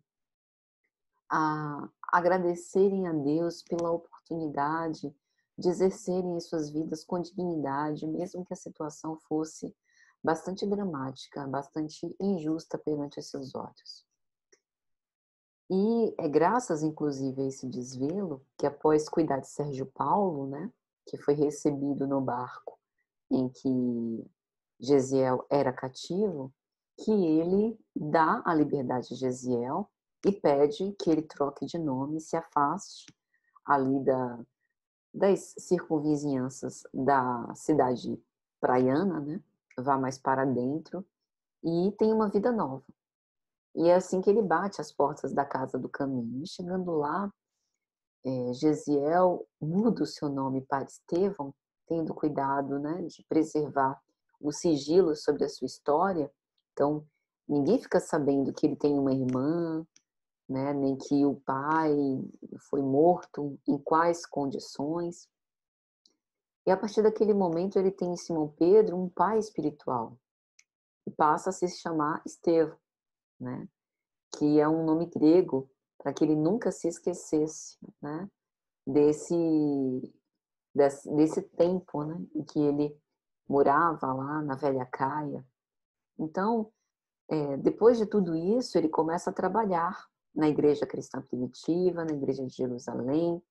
a agradecerem a Deus pela oportunidade de exercerem as suas vidas com dignidade, mesmo que a situação fosse bastante dramática, bastante injusta perante os seus olhos. E é graças, inclusive, a esse desvelo que, após cuidar de Sérgio Paulo, né, que foi recebido no barco em que Gesiel era cativo, que ele dá a liberdade a Gesiel e pede que ele troque de nome e se afaste ali das circunvizinhanças da cidade praiana, né? Vá mais para dentro e tem uma vida nova. E é assim que ele bate as portas da casa do caminho. E chegando lá, Gesiel muda o seu nome para Estevão, tendo cuidado, né, de preservar o sigilo sobre a sua história. Então, ninguém fica sabendo que ele tem uma irmã, né, nem que o pai foi morto, em quais condições. E a partir daquele momento ele tem em Simão Pedro um pai espiritual, e passa a se chamar Estevão, né, que é um nome grego para que ele nunca se esquecesse, né, desse tempo, né, em que ele morava lá na velha Caia. Então, depois de tudo isso, ele começa a trabalhar na igreja cristã primitiva, na igreja de Jerusalém,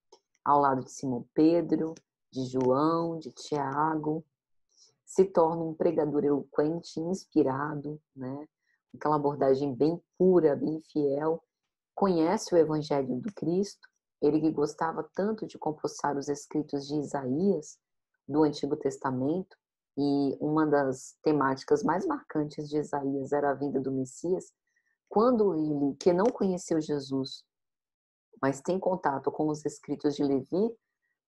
ao lado de Simão Pedro, de João, de Tiago, se torna um pregador eloquente, inspirado, né? Aquela abordagem bem pura, bem fiel, conhece o evangelho do Cristo, Ele que gostava tanto de compossar os escritos de Isaías, do Antigo Testamento, e uma das temáticas mais marcantes de Isaías era a vinda do Messias. Quando ele, que não conheceu Jesus, mas tem contato com os escritos de Levi,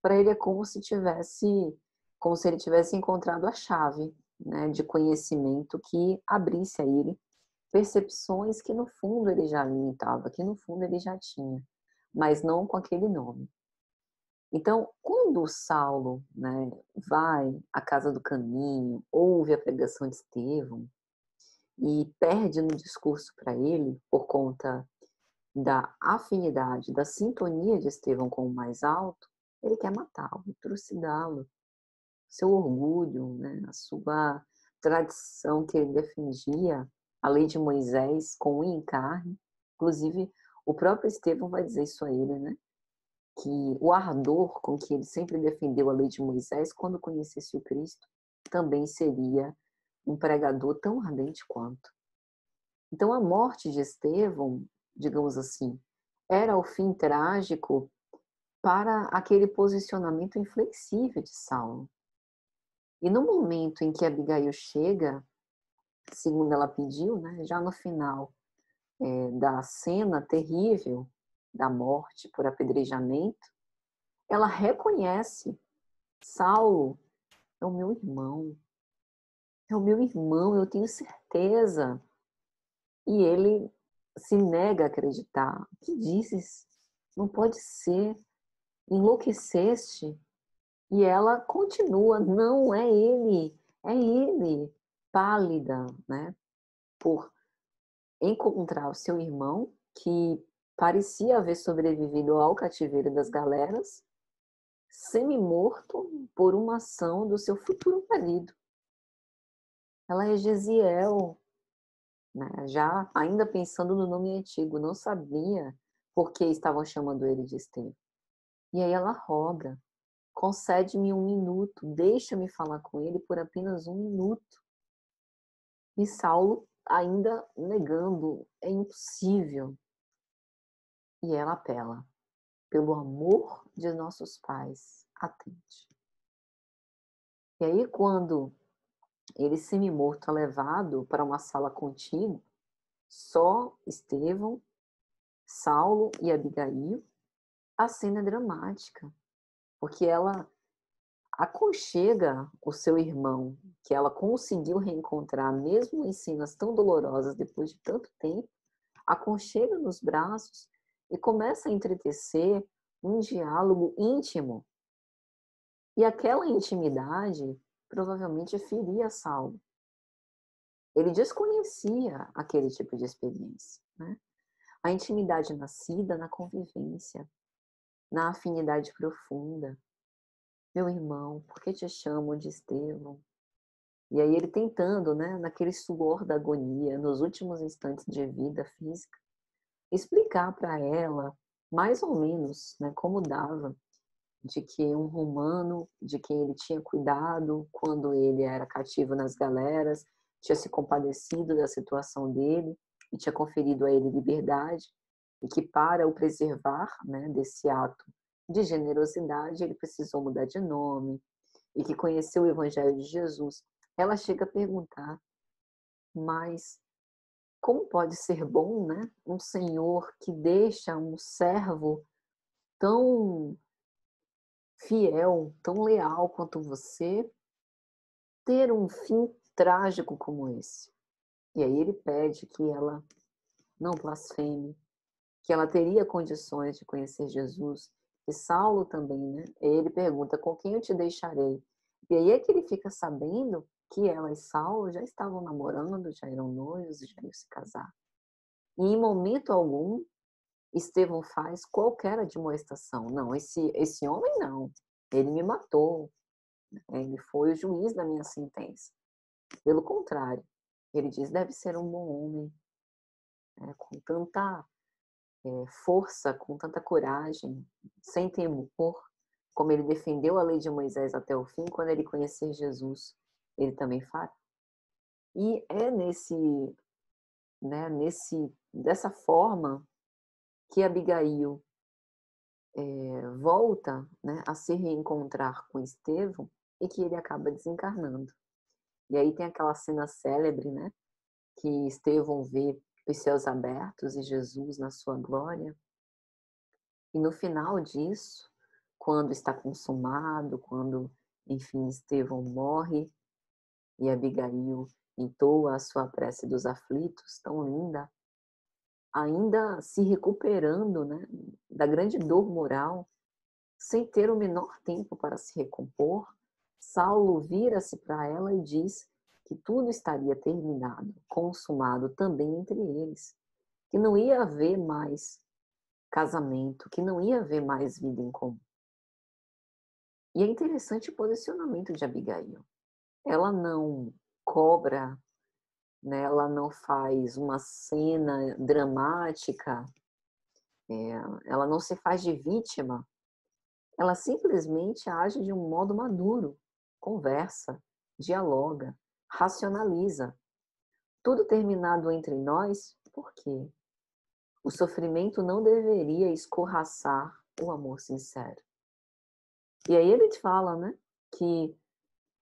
para ele é como se ele tivesse encontrado a chave, né, de conhecimento que abrisse a ele percepções que no fundo ele já alimentava, que no fundo ele já tinha, mas não com aquele nome. Então, quando Saulo, né, vai à casa do caminho, ouve a pregação de Estevão e perde no discurso para ele por conta da afinidade, da sintonia de Estevão com o mais alto, ele quer matá-lo, trucidá-lo. Seu orgulho, né, a sua tradição que ele defendia, a lei de Moisés com unha em carne. Inclusive, o próprio Estevão vai dizer isso a ele, né? Que o ardor com que ele sempre defendeu a lei de Moisés, quando conhecesse o Cristo, também seria um pregador tão ardente quanto. Então, a morte de Estevão, digamos assim, era o fim trágico para aquele posicionamento inflexível de Saulo. E no momento em que Abigail chega, segundo ela pediu, né, já no final da cena terrível da morte por apedrejamento, ela reconhece: Saulo é o meu irmão, eu tenho certeza. E ele se nega a acreditar. O que dizes? Não pode ser. Enlouqueceste? E ela continua: não é ele, pálida, né? Por encontrar o seu irmão, que parecia haver sobrevivido ao cativeiro das galeras, semi-morto por uma ação do seu futuro marido. Ela é Gesiel, né? Já ainda pensando no nome antigo, não sabia por que estavam chamando ele de Estevão. E aí ela roga: concede-me 1 minuto, deixa-me falar com ele por apenas 1 minuto. E Saulo ainda negando: é impossível. E ela apela: pelo amor de nossos pais, atende. E aí, quando ele semi-morto é levado para uma sala contígua, só Estevão, Saulo e Abigail, a cena é dramática, porque ela aconchega o seu irmão, que ela conseguiu reencontrar, mesmo em cenas tão dolorosas depois de tanto tempo, aconchega nos braços e começa a entretecer um diálogo íntimo. E aquela intimidade provavelmente feria Saulo. Ele desconhecia aquele tipo de experiência, né? A intimidade nascida na convivência, na afinidade profunda. Meu irmão, por que te chamo de Estevão? E aí ele tentando, né, naquele suor da agonia, nos últimos instantes de vida física, explicar para ela, mais ou menos, né, como dava, de que um romano, de quem ele tinha cuidado quando ele era cativo nas galeras, tinha se compadecido da situação dele e tinha conferido a ele liberdade, e que para o preservar, né, desse ato de generosidade, ele precisou mudar de nome, e que conheceu o Evangelho de Jesus. Ela chega a perguntar: mas como pode ser bom, né, um senhor que deixa um servo tão fiel, tão leal quanto você, ter um fim trágico como esse? E aí ele pede que ela não blasfeme, que ela teria condições de conhecer Jesus. E Saulo também, né? Ele pergunta: com quem eu te deixarei? E aí é que ele fica sabendo que ela e Saulo já estavam namorando, já eram noivos, já iam se casar. E em momento algum, Estevão faz qualquer admoestação. Não, esse homem não. Ele me matou. Ele foi o juiz da minha sentença. Pelo contrário, ele diz: deve ser um bom homem, né, com tanta força, com tanta coragem, sem temor, como ele defendeu a lei de Moisés até o fim. Quando ele conhecer Jesus, ele também fará. E é dessa forma que Abigail volta, né, a se reencontrar com Estevão e que ele acaba desencarnando. E aí tem aquela cena célebre, né, que Estevão vê os céus abertos e Jesus na sua glória. E no final disso, quando está consumado, quando, enfim, Estevão morre e Abigail entoa a sua prece dos aflitos, tão linda, ainda se recuperando, né, da grande dor moral, sem ter o menor tempo para se recompor, Saulo vira-se para ela e diz que tudo estaria terminado, consumado também entre eles, que não ia haver mais casamento, que não ia haver mais vida em comum. E é interessante o posicionamento de Abigail. Ela não cobra, né? Ela não faz uma cena dramática, ela não se faz de vítima, ela simplesmente age de um modo maduro, conversa, dialoga, racionaliza. Tudo terminado entre nós, por quê? O sofrimento não deveria escorraçar o amor sincero. E aí ele te fala, né, que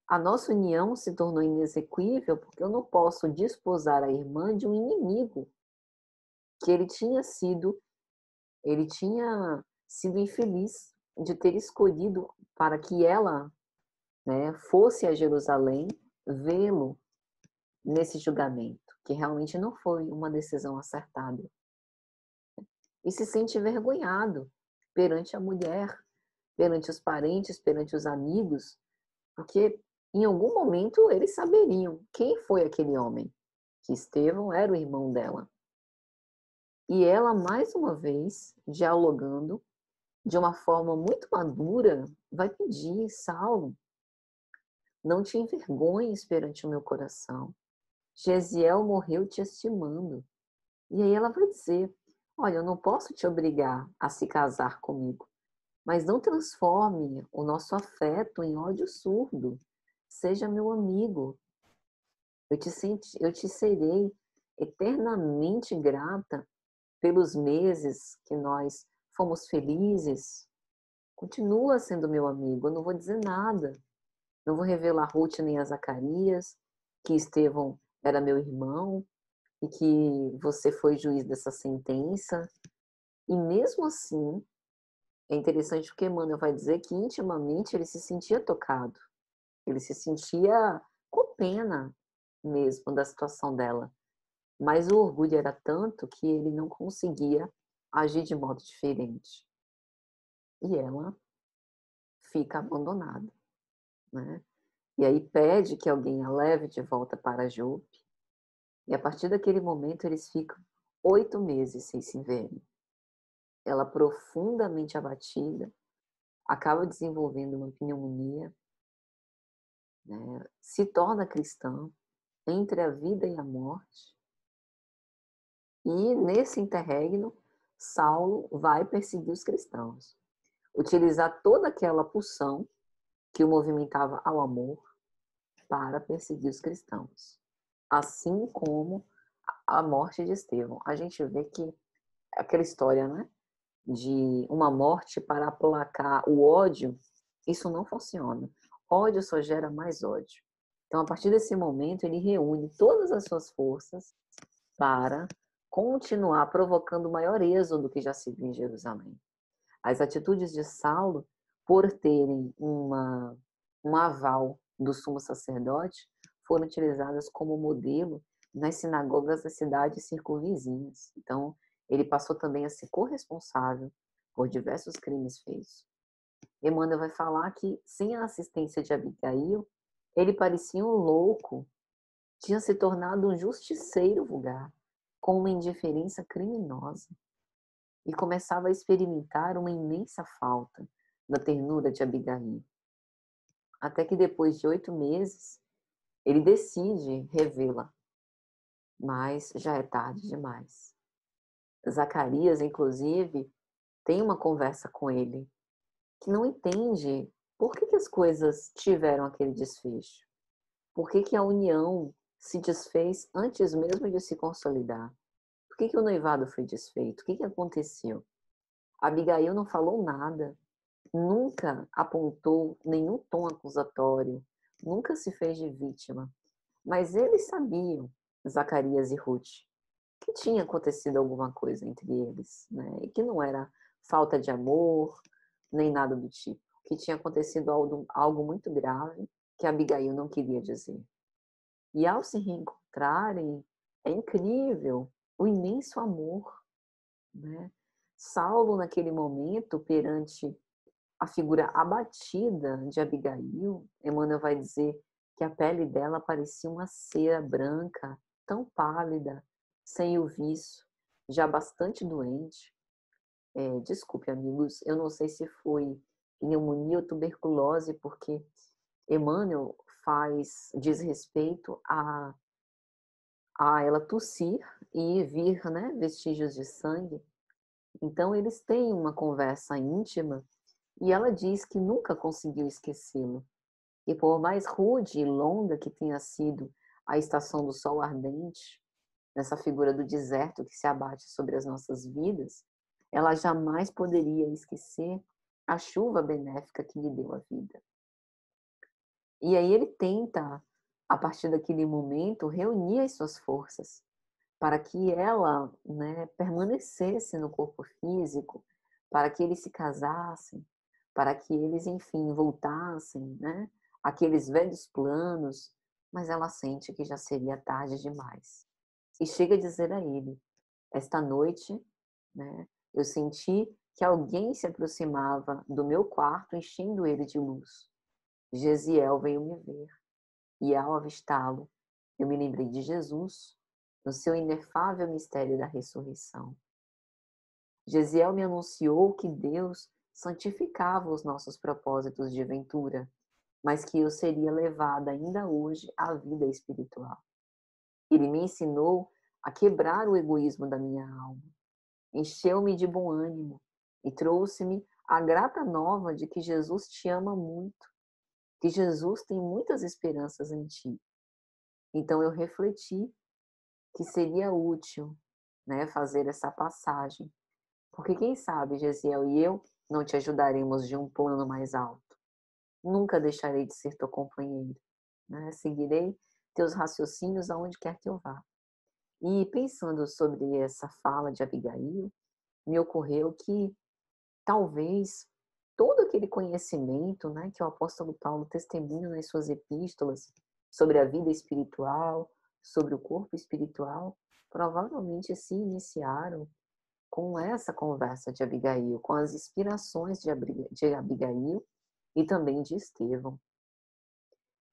a nossa união se tornou inexequível porque eu não posso desposar a irmã de um inimigo que ele tinha sido infeliz de ter escolhido para que ela, né, fosse a Jerusalém vê-lo nesse julgamento, que realmente não foi uma decisão acertada. E se sente envergonhado perante a mulher, perante os parentes, perante os amigos, porque em algum momento eles saberiam quem foi aquele homem, que Estevão era o irmão dela. E ela, mais uma vez, dialogando de uma forma muito madura, vai pedir: Saulo, não te envergonhes perante o meu coração. Gesiel morreu te estimando. E aí ela vai dizer: olha, eu não posso te obrigar a se casar comigo, mas não transforme o nosso afeto em ódio surdo. Seja meu amigo. Eu te serei eternamente grata pelos meses que nós fomos felizes. Continua sendo meu amigo, eu não vou dizer nada. Não vou revelar Ruth nem a Zacarias, que Estevão era meu irmão e que você foi juiz dessa sentença. E mesmo assim, é interessante porque Emmanuel vai dizer que intimamente ele se sentia tocado. Ele se sentia com pena mesmo da situação dela. Mas o orgulho era tanto que ele não conseguia agir de modo diferente. E ela fica abandonada, né? E aí pede que alguém a leve de volta para Jope. E a partir daquele momento eles ficam 8 meses sem se verem. Ela, profundamente abatida, acaba desenvolvendo uma pneumonia, né? Se torna cristã entre a vida e a morte. E nesse interregno, Saulo vai perseguir os cristãos, utilizar toda aquela pulsão que o movimentava ao amor para perseguir os cristãos. Assim como a morte de Estevão. A gente vê que aquela história, né, de uma morte para aplacar o ódio, isso não funciona. Ódio só gera mais ódio. Então, a partir desse momento, ele reúne todas as suas forças para continuar provocando o maior êxodo que já se viu em Jerusalém. As atitudes de Saulo, por terem um aval do sumo sacerdote, foram utilizadas como modelo nas sinagogas das cidades circunvizinhas. Então, ele passou também a ser corresponsável por diversos crimes feitos. Emmanuel vai falar que, sem a assistência de Abigail, ele parecia um louco, tinha se tornado um justiceiro vulgar, com uma indiferença criminosa, e começava a experimentar uma imensa falta da ternura de Abigail. Até que depois de 8 meses, ele decide revê-la, mas já é tarde demais. Zacarias, inclusive, tem uma conversa com ele, que não entende por que as coisas tiveram aquele desfecho. Por que a união se desfez antes mesmo de se consolidar? Por que o noivado foi desfeito? O que aconteceu? Abigail não falou nada, nunca apontou nenhum tom acusatório, nunca se fez de vítima. Mas eles sabiam, Zacarias e Ruth, que tinha acontecido alguma coisa entre eles, né? E que não era falta de amor, nem nada do tipo. Que tinha acontecido algo muito grave que Abigail não queria dizer. E ao se reencontrarem, é incrível o imenso amor, né? Saulo, naquele momento, perante a figura abatida de Abigail, Emmanuel vai dizer que a pele dela parecia uma cera branca, tão pálida, sem o viço, já bastante doente. Desculpe, amigos, eu não sei se foi pneumonia ou tuberculose, porque Emmanuel diz respeito a ela tossir e vir, né, vestígios de sangue. Então, eles têm uma conversa íntima e ela diz que nunca conseguiu esquecê-lo. E por mais rude e longa que tenha sido a estação do sol ardente, nessa figura do deserto que se abate sobre as nossas vidas, ela jamais poderia esquecer a chuva benéfica que lhe deu a vida. E aí ele tenta, a partir daquele momento, reunir as suas forças para que ela, né, permanecesse no corpo físico, para que eles se casassem, para que eles, enfim, voltassem, né, aqueles velhos planos, mas ela sente que já seria tarde demais. E chega a dizer a ele: esta noite, né, eu senti que alguém se aproximava do meu quarto, enchendo ele de luz. Gesiel veio me ver, e ao avistá-lo, eu me lembrei de Jesus, no seu inefável mistério da ressurreição. Gesiel me anunciou que Deus santificava os nossos propósitos de ventura, mas que eu seria levada ainda hoje à vida espiritual. Ele me ensinou a quebrar o egoísmo da minha alma, encheu-me de bom ânimo e trouxe-me a grata nova de que Jesus te ama muito, que Jesus tem muitas esperanças em ti. Então eu refleti que seria útil, né, fazer essa passagem, porque quem sabe, Gesiel e eu não te ajudaremos de um plano mais alto. Nunca deixarei de ser teu companheiro, né? Seguirei teus raciocínios aonde quer que eu vá. E pensando sobre essa fala de Abigail, me ocorreu que talvez todo aquele conhecimento, né, que o apóstolo Paulo testemunha nas suas epístolas sobre a vida espiritual, sobre o corpo espiritual, provavelmente se iniciaram com essa conversa de Abigail, com as inspirações de Abigail e também de Estevão.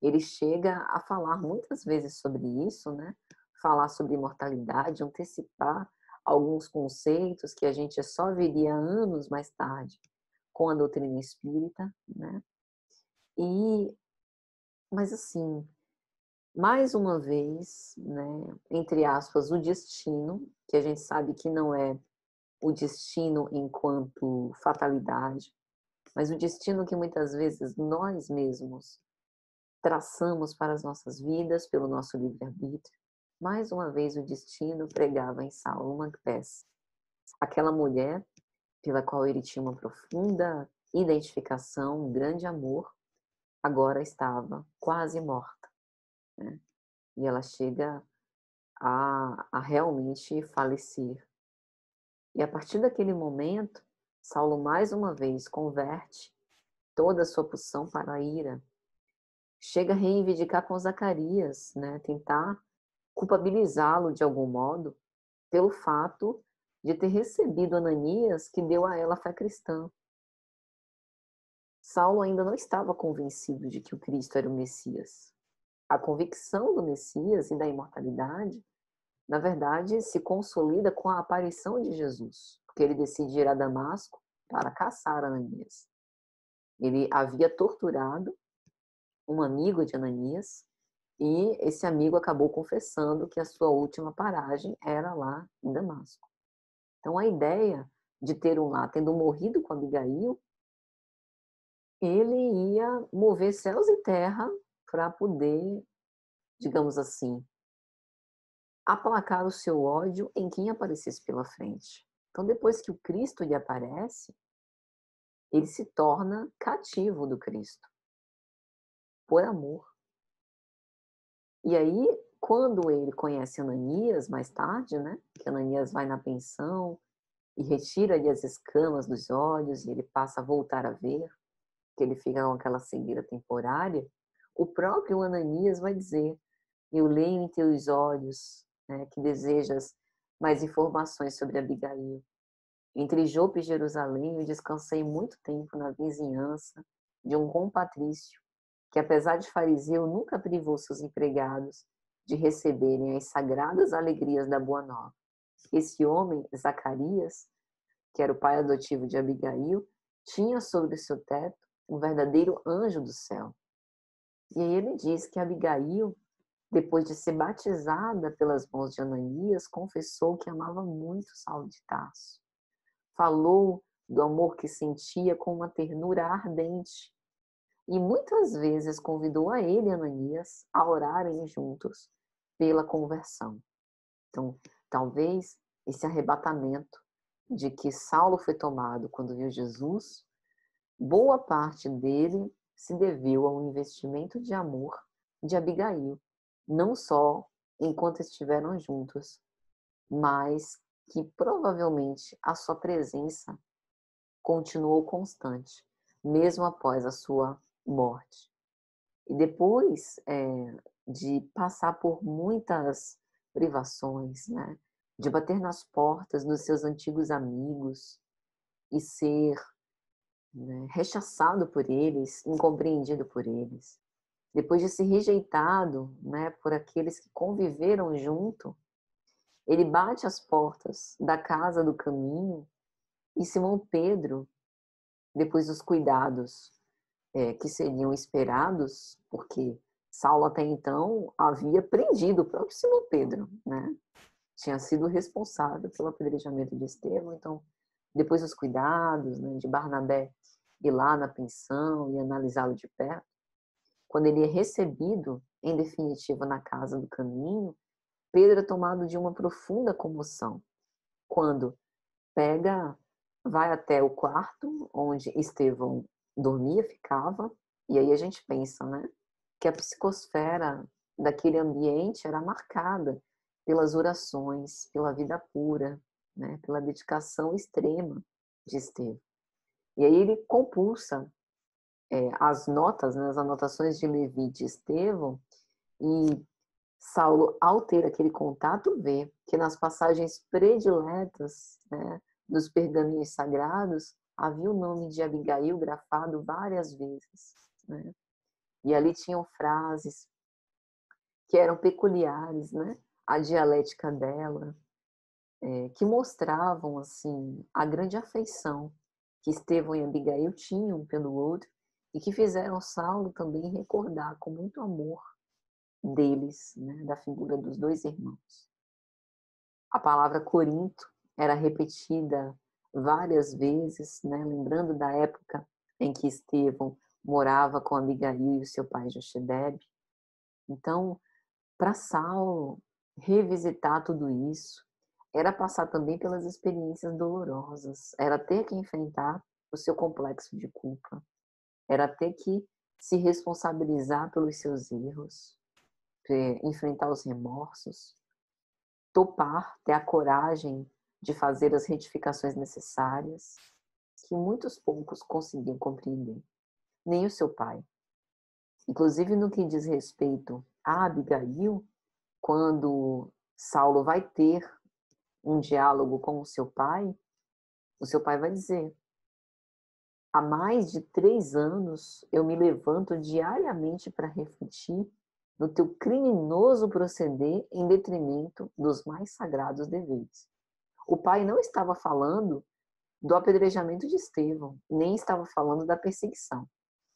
Ele chega a falar muitas vezes sobre isso, né? Falar sobre imortalidade, antecipar alguns conceitos que a gente só veria anos mais tarde com a doutrina espírita, né? Mas assim, mais uma vez, né, entre aspas, o destino, que a gente sabe que não é o destino enquanto fatalidade, mas o destino que muitas vezes nós mesmos traçamos para as nossas vidas pelo nosso livre-arbítrio. Mais uma vez o destino pregava em Saulo uma peça. Aquela mulher pela qual ele tinha uma profunda identificação, um grande amor, agora estava quase morta, né? E ela chega a realmente falecer. E a partir daquele momento, Saulo mais uma vez converte toda a sua pulsão para a ira. Chega a reivindicar com Zacarias, né? Tentar culpabilizá-lo de algum modo pelo fato de ter recebido Ananias, que deu a ela a fé cristã. Saulo ainda não estava convencido de que o Cristo era o Messias. A convicção do Messias e da imortalidade, na verdade, se consolida com a aparição de Jesus, porque ele decide ir a Damasco para caçar Ananias. Ele havia torturado um amigo de Ananias e esse amigo acabou confessando que a sua última paragem era lá em Damasco. Então, a ideia de ter um lá, tendo morrido com Abigail, ele ia mover céus e terra para poder, digamos assim, aplacar o seu ódio em quem aparecesse pela frente. Então, depois que o Cristo lhe aparece, ele se torna cativo do Cristo, por amor. E aí, quando ele conhece Ananias, mais tarde, né, que Ananias vai na pensão e retira-lhe as escamas dos olhos e ele passa a voltar a ver, que ele fica com aquela cegueira temporária, o próprio Ananias vai dizer: eu leio em teus olhos, né, que desejas mais informações sobre Abigail. Entre Jope e Jerusalém, eu descansei muito tempo na vizinhança de um compatrício, que apesar de fariseu, nunca privou seus empregados de receberem as sagradas alegrias da Boa Nova. Esse homem, Zacarias, que era o pai adotivo de Abigail, tinha sobre seu teto um verdadeiro anjo do céu. E aí ele diz que Abigail, depois de ser batizada pelas mãos de Ananias, confessou que amava muito Saulo de Tarso. Falou do amor que sentia com uma ternura ardente e muitas vezes convidou a ele e Ananias a orarem juntos pela conversão. Então, talvez esse arrebatamento de que Saulo foi tomado quando viu Jesus, boa parte dele se deveu ao investimento de amor de Abigail, não só enquanto estiveram juntos, mas que provavelmente a sua presença continuou constante, mesmo após a sua morte. E depois de passar por muitas privações, né, de bater nas portas dos seus antigos amigos e ser, né, rechaçado por eles, incompreendido por eles, depois de ser rejeitado, né, por aqueles que conviveram junto, ele bate as portas da casa do caminho e Simão Pedro, depois dos cuidados que seriam esperados, porque Saulo até então havia prendido o próprio Simão Pedro, né? Tinha sido responsável pelo apedrejamento de Estevão, então depois dos cuidados, né, de Barnabé ir lá na pensão e analisá-lo de perto, quando ele é recebido, em definitiva, na casa do caminho, Pedro é tomado de uma profunda comoção, quando vai até o quarto onde Estevão dormia, ficava, e aí a gente pensa, né, que a psicosfera daquele ambiente era marcada pelas orações, pela vida pura, né, pela dedicação extrema de Estevão. E aí ele compulsa as notas, né, as anotações de Levi de Estevão, e Saulo, ao ter aquele contato, vê que nas passagens prediletas, né, dos pergaminhos sagrados, havia o nome de Abigail grafado várias vezes, né? E ali tinham frases que eram peculiares, né, à dialética dela, que mostravam assim a grande afeição que Estevão e Abigail tinham um pelo outro e que fizeram Saulo também recordar com muito amor deles, né, da figura dos dois irmãos. A palavra Corinto era repetida várias vezes, né, lembrando da época em que Estevão morava com Abigail e o seu pai Jochebed. Então, para Saulo revisitar tudo isso, era passar também pelas experiências dolorosas, era ter que enfrentar o seu complexo de culpa, era ter que se responsabilizar pelos seus erros, enfrentar os remorsos, topar, ter a coragem de fazer as retificações necessárias, que muitos poucos conseguiam compreender, nem o seu pai. Inclusive no que diz respeito a Abigail, quando Saulo vai ter um diálogo com o seu pai vai dizer: há mais de 3 anos eu me levanto diariamente para refletir no teu criminoso proceder em detrimento dos mais sagrados deveres. O pai não estava falando do apedrejamento de Estevão, nem estava falando da perseguição.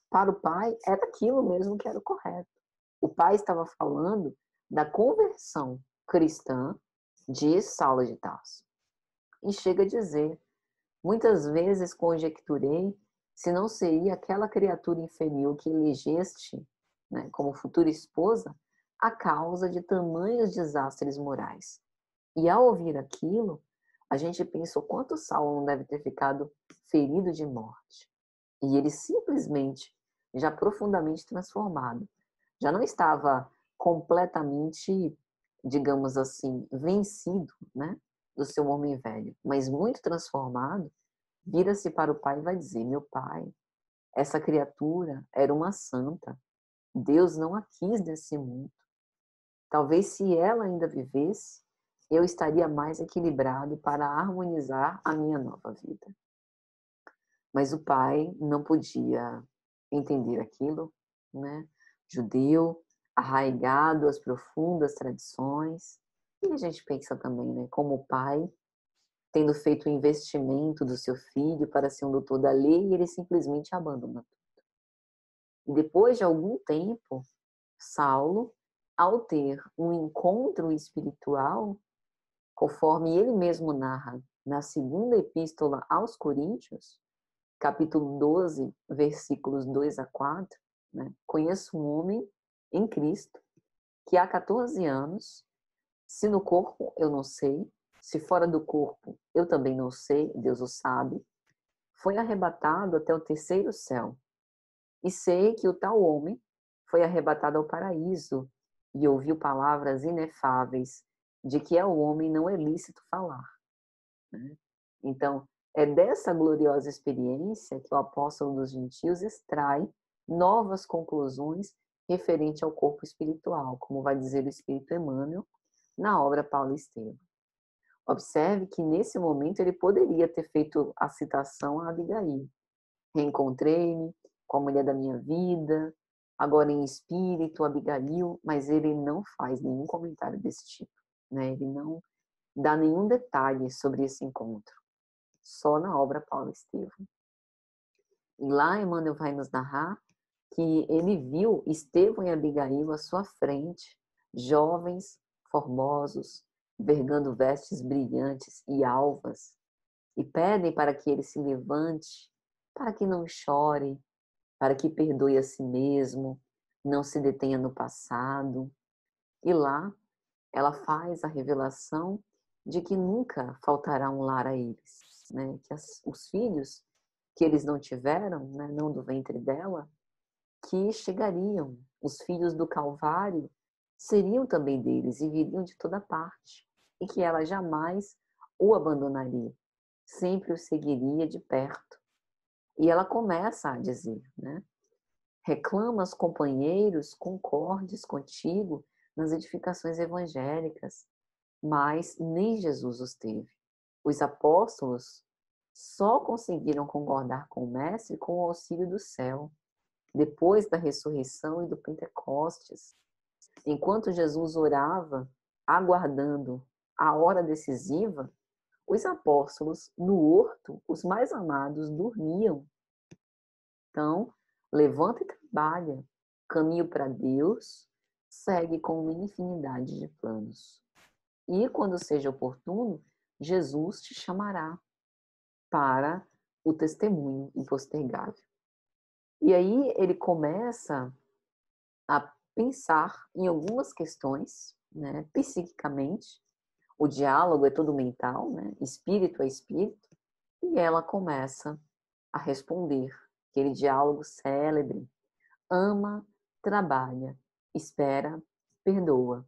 Para o pai, era aquilo mesmo que era o correto. O pai estava falando da conversão cristã de Saulo de Tarso. E chega a dizer: muitas vezes conjecturei se não seria aquela criatura inferior que elegeste, né, como futura esposa, a causa de tamanhos desastres morais. E ao ouvir aquilo, a gente pensa o quanto Saulo não deve ter ficado ferido de morte. E ele simplesmente, já profundamente transformado, já não estava completamente, digamos assim, vencido, né, do seu homem velho, mas muito transformado, vira-se para o pai e vai dizer: meu pai, essa criatura era uma santa, Deus não a quis nesse mundo. Talvez se ela ainda vivesse, eu estaria mais equilibrado para harmonizar a minha nova vida. Mas o pai não podia entender aquilo, né? Judeu, arraigado às profundas tradições. E a gente pensa também, né? Como o pai, tendo feito o investimento do seu filho para ser um doutor da lei, ele simplesmente abandona tudo. E depois de algum tempo, Saulo, ao ter um encontro espiritual, conforme ele mesmo narra na segunda epístola aos Coríntios, capítulo 12, versículos 2 a 4, né? Conheço um homem em Cristo que há 14 anos, se no corpo eu não sei, se fora do corpo eu também não sei, Deus o sabe, foi arrebatado até o terceiro céu. E sei que o tal homem foi arrebatado ao paraíso e ouviu palavras inefáveis de que ao homem não é lícito falar, né? Então, é dessa gloriosa experiência que o apóstolo dos gentios extrai novas conclusões referente ao corpo espiritual, como vai dizer o Espírito Emmanuel na obra Paulo Estevam. Observe que nesse momento ele poderia ter feito a citação a Abigail. Reencontrei-me com a mulher da minha vida, agora em espírito, Abigail, mas ele não faz nenhum comentário desse tipo, né? Ele não dá nenhum detalhe sobre esse encontro, só na obra Paulo Estevam. E lá Emmanuel vai nos narrar que ele viu Estevão e Abigail à sua frente, jovens, formosos, vergando vestes brilhantes e alvas, e pedem para que ele se levante, para que não chore, para que perdoe a si mesmo, não se detenha no passado. E lá ela faz a revelação de que nunca faltará um lar a eles, né? Que os filhos que eles não tiveram, né, não do ventre dela, que chegariam, os filhos do Calvário seriam também deles e viriam de toda parte, e que ela jamais o abandonaria, sempre o seguiria de perto. E ela começa a dizer, né? Reclama aos companheiros concordes contigo nas edificações evangélicas, mas nem Jesus os teve. Os apóstolos só conseguiram concordar com o Mestre com o auxílio do céu, depois da ressurreição e do Pentecostes. Enquanto Jesus orava, aguardando a hora decisiva, os apóstolos, no horto, os mais amados, dormiam. Então, levanta e trabalha. Caminho para Deus, segue com uma infinidade de planos. E quando seja oportuno, Jesus te chamará para o testemunho impostergável. E aí ele começa a pensar em algumas questões, né, psiquicamente. O diálogo é todo mental, né, espírito a espírito, e ela começa a responder aquele diálogo célebre: ama, trabalha, espera, perdoa.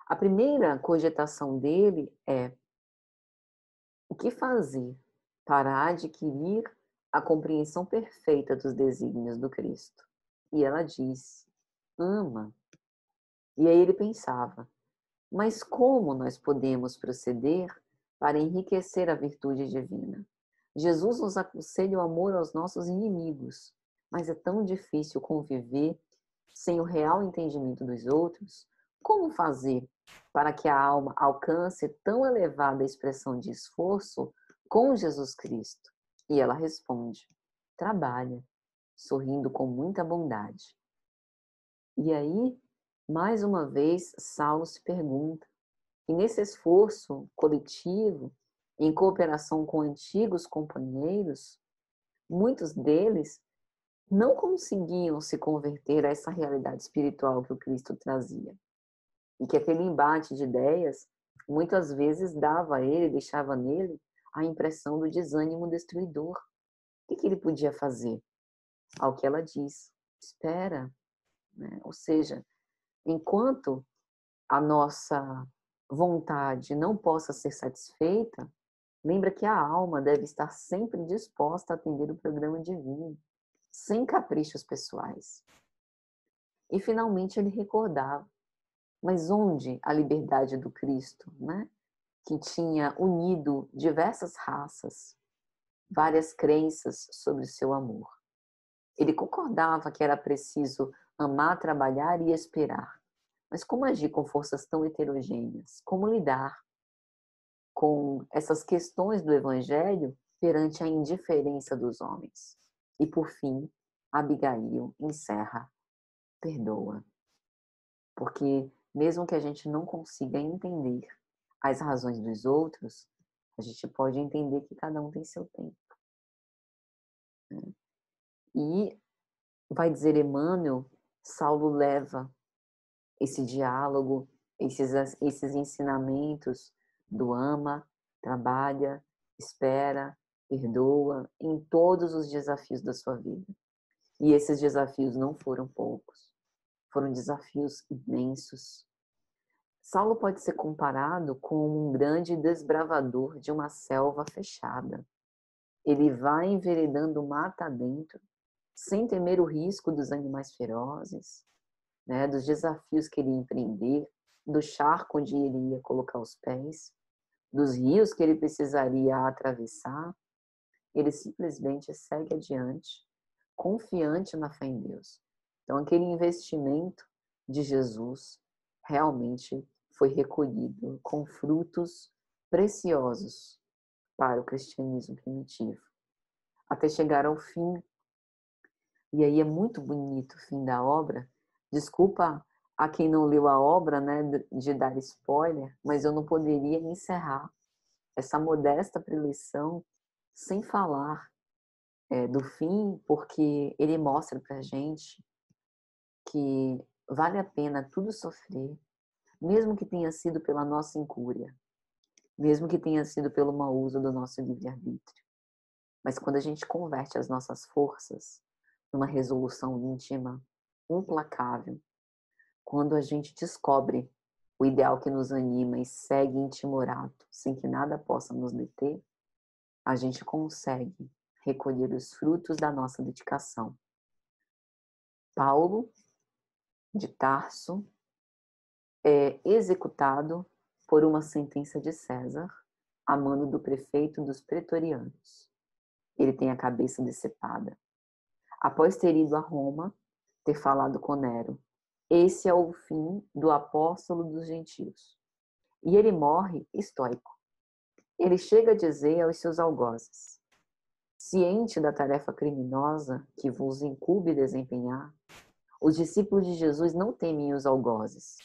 A primeira cogitação dele é: o que fazer para adquirir a compreensão perfeita dos desígnios do Cristo? E ela diz: ama. E aí ele pensava: mas como nós podemos proceder para enriquecer a virtude divina? Jesus nos aconselha o amor aos nossos inimigos, mas é tão difícil conviver sem o real entendimento dos outros. Como fazer para que a alma alcance tão elevada expressão de esforço com Jesus Cristo? E ela responde: trabalha, sorrindo com muita bondade. E aí, mais uma vez, Saulo se pergunta, e nesse esforço coletivo, em cooperação com antigos companheiros, muitos deles não conseguiam se converter a essa realidade espiritual que o Cristo trazia. E que aquele embate de ideias muitas vezes dava a ele, deixava nele a impressão do desânimo destruidor. O que ele podia fazer? Ao que ela diz, espera, né? Ou seja, enquanto a nossa vontade não possa ser satisfeita, lembra que a alma deve estar sempre disposta a atender o programa divino, sem caprichos pessoais. E finalmente ele recordava, mas onde a liberdade do Cristo, né? Que tinha unido diversas raças, várias crenças sobre o seu amor. Ele concordava que era preciso amar, trabalhar e esperar. Mas como agir com forças tão heterogêneas? Como lidar com essas questões do Evangelho perante a indiferença dos homens? E por fim, Abigail encerra, perdoa. Porque mesmo que a gente não consiga entender as razões dos outros, a gente pode entender que cada um tem seu tempo. E vai dizer Emmanuel, Saulo leva esse diálogo, esses ensinamentos do ama, trabalha, espera, perdoa em todos os desafios da sua vida. E esses desafios não foram poucos, foram desafios imensos. Saulo pode ser comparado com um grande desbravador de uma selva fechada. Ele vai enveredando mata adentro, sem temer o risco dos animais ferozes, né, dos desafios que ele ia empreender, do charco onde ele ia colocar os pés, dos rios que ele precisaria atravessar. Ele simplesmente segue adiante, confiante na fé em Deus. Então, aquele investimento de Jesus realmente foi recolhido com frutos preciosos para o cristianismo primitivo, até chegar ao fim. E aí é muito bonito o fim da obra. Desculpa a quem não leu a obra, né, de dar spoiler, mas eu não poderia encerrar essa modesta preleção sem falar do fim, porque ele mostra para a gente que vale a pena tudo sofrer, mesmo que tenha sido pela nossa incúria, mesmo que tenha sido pelo mau uso do nosso livre-arbítrio. Mas quando a gente converte as nossas forças numa resolução íntima, implacável, quando a gente descobre o ideal que nos anima e segue intimorato, sem que nada possa nos deter, a gente consegue recolher os frutos da nossa dedicação. Paulo de Tarso é executado por uma sentença de César, a mando do prefeito dos pretorianos. Ele tem a cabeça decepada. Após ter ido a Roma, ter falado com Nero, esse é o fim do apóstolo dos gentios. E ele morre estoico. Ele chega a dizer aos seus algozes: ciente da tarefa criminosa que vos incumbe desempenhar, os discípulos de Jesus não temem os algozes,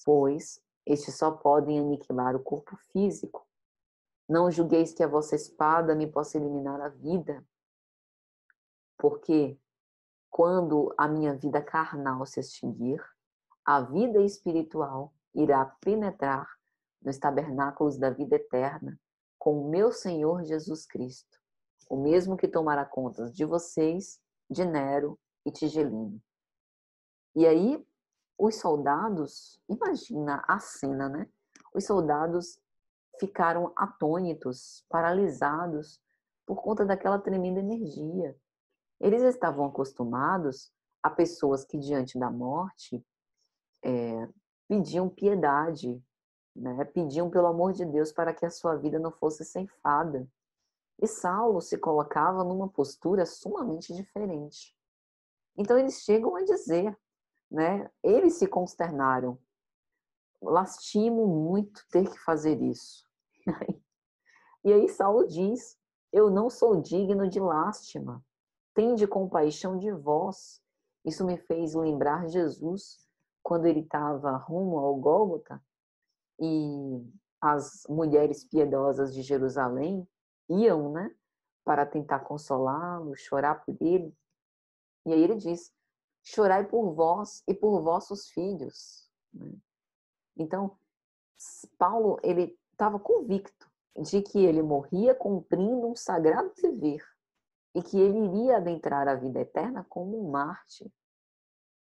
pois estes só podem aniquilar o corpo físico. Não julgueis que a vossa espada me possa eliminar a vida, porque quando a minha vida carnal se extinguir, a vida espiritual irá penetrar nos tabernáculos da vida eterna com o meu Senhor Jesus Cristo, o mesmo que tomará contas de vocês, de Nero e Tigelino. E aí, os soldados, imagina a cena, né? Os soldados ficaram atônitos, paralisados, por conta daquela tremenda energia. Eles estavam acostumados a pessoas que, diante da morte, pediam piedade, né? Pediam pelo amor de Deus para que a sua vida não fosse ceifada. E Saulo se colocava numa postura sumamente diferente. Então eles chegam a dizer, né? Eles se consternaram. Lastimo muito ter que fazer isso. E aí Saulo diz: eu não sou digno de lástima. Tende compaixão de vós. Isso me fez lembrar Jesus quando ele estava rumo ao Gólgota e as mulheres piedosas de Jerusalém iam, né, para tentar consolá-lo, chorar por ele. E aí ele diz: chorai por vós e por vossos filhos. Então, Paulo, ele estava convicto de que ele morria cumprindo um sagrado dever e que ele iria adentrar a vida eterna como um mártir.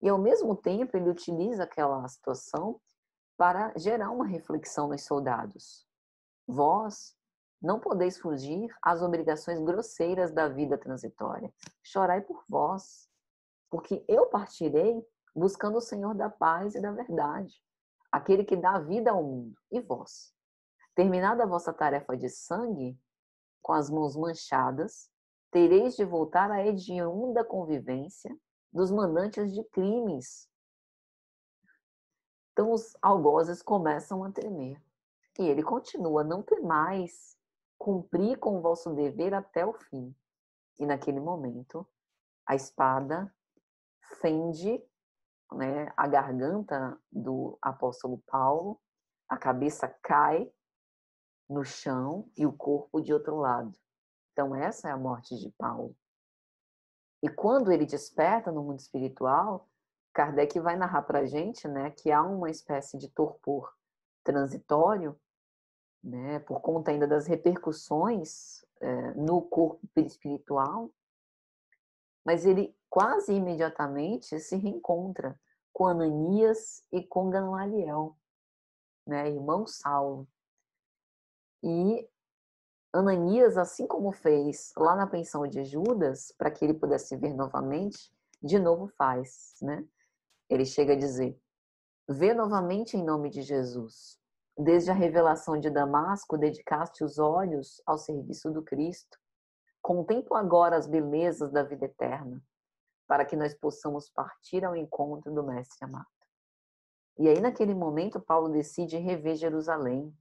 E, ao mesmo tempo, ele utiliza aquela situação para gerar uma reflexão nos soldados. Vós não podeis fugir às obrigações grosseiras da vida transitória. Chorai por vós, porque eu partirei buscando o Senhor da paz e da verdade, aquele que dá vida ao mundo. E vós, terminada a vossa tarefa de sangue, com as mãos manchadas, tereis de voltar à hedionda convivência dos mandantes de crimes. Então os algozes começam a tremer. E ele continua: não temais, cumpri com o vosso dever até o fim. E naquele momento, a espada fende, né, a garganta do apóstolo Paulo, a cabeça cai no chão e o corpo de outro lado. Então essa é a morte de Paulo. E quando ele desperta no mundo espiritual, Kardec vai narrar para a gente, né, que há uma espécie de torpor transitório, né, por conta ainda das repercussões no corpo espiritual, mas ele quase imediatamente se reencontra com Ananias e com Gamaliel, né, irmão Saulo. E Ananias, assim como fez lá na pensão de Judas, para que ele pudesse ver novamente, de novo faz, né? Ele chega a dizer: vê novamente em nome de Jesus. Desde a revelação de Damasco, dedicaste os olhos ao serviço do Cristo. Contempla agora as belezas da vida eterna, para que nós possamos partir ao encontro do Mestre amado. E aí, naquele momento, Paulo decide rever Jerusalém.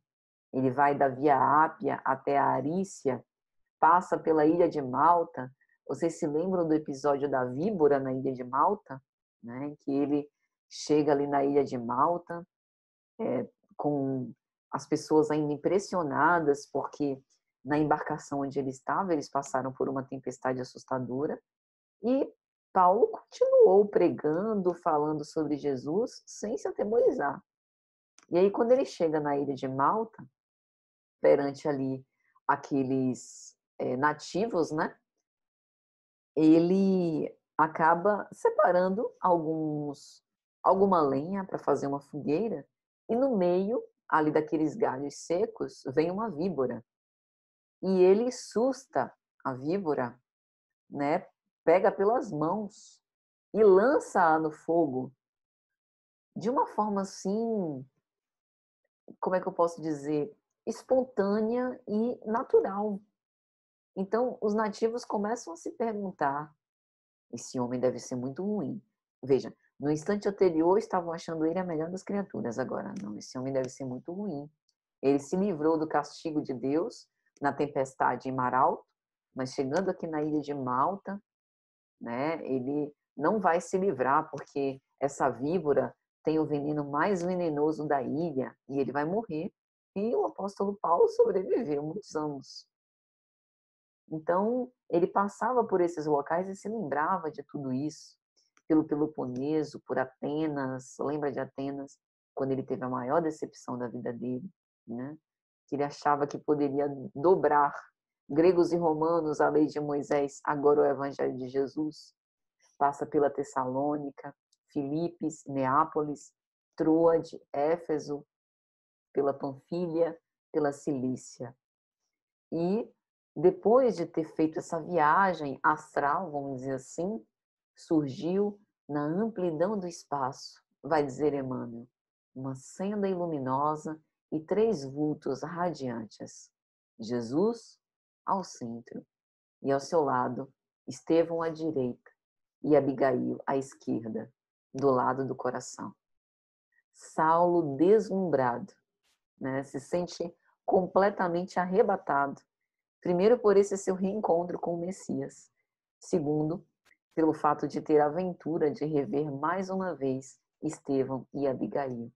Ele vai da Via Ápia até a Arícia, passa pela ilha de Malta. Vocês se lembram do episódio da víbora na ilha de Malta? Né? Que ele chega ali na ilha de Malta, com as pessoas ainda impressionadas, porque na embarcação onde ele estava, eles passaram por uma tempestade assustadora. E Paulo continuou pregando, falando sobre Jesus, sem se atemorizar. E aí, quando ele chega na ilha de Malta, perante ali aqueles nativos, né? Ele acaba separando alguma lenha para fazer uma fogueira, e no meio ali daqueles galhos secos vem uma víbora. E ele susta a víbora, né? Pega pelas mãos e lança-a no fogo de uma forma assim, como é que eu posso dizer, espontânea e natural. Então, os nativos começam a se perguntar: esse homem deve ser muito ruim. Veja, no instante anterior estavam achando ele a melhor das criaturas, agora não, esse homem deve ser muito ruim. Ele se livrou do castigo de Deus na tempestade em Mar Alto, mas chegando aqui na ilha de Malta, né, ele não vai se livrar, porque essa víbora tem o veneno mais venenoso da ilha e ele vai morrer. E o apóstolo Paulo sobreviveu muitos anos. Então, ele passava por esses locais e se lembrava de tudo isso, pelo Peloponeso, por Atenas, lembra de Atenas, quando ele teve a maior decepção da vida dele, né? Que ele achava que poderia dobrar gregos e romanos, a lei de Moisés, agora o evangelho de Jesus. Passa pela Tessalônica, Filipos, Neápolis, Troade, Éfeso, pela Panfilha, pela Cilícia. E depois de ter feito essa viagem astral, vamos dizer assim, surgiu na amplidão do espaço, vai dizer Emmanuel, uma senda iluminosa e 3 vultos radiantes. Jesus ao centro e ao seu lado Estevão à direita e Abigail à esquerda, do lado do coração. Saulo, deslumbrado, né, se sente completamente arrebatado. Primeiro, por esse seu reencontro com o Messias. Segundo, pelo fato de ter a aventura de rever mais uma vez Estevão e Abigail.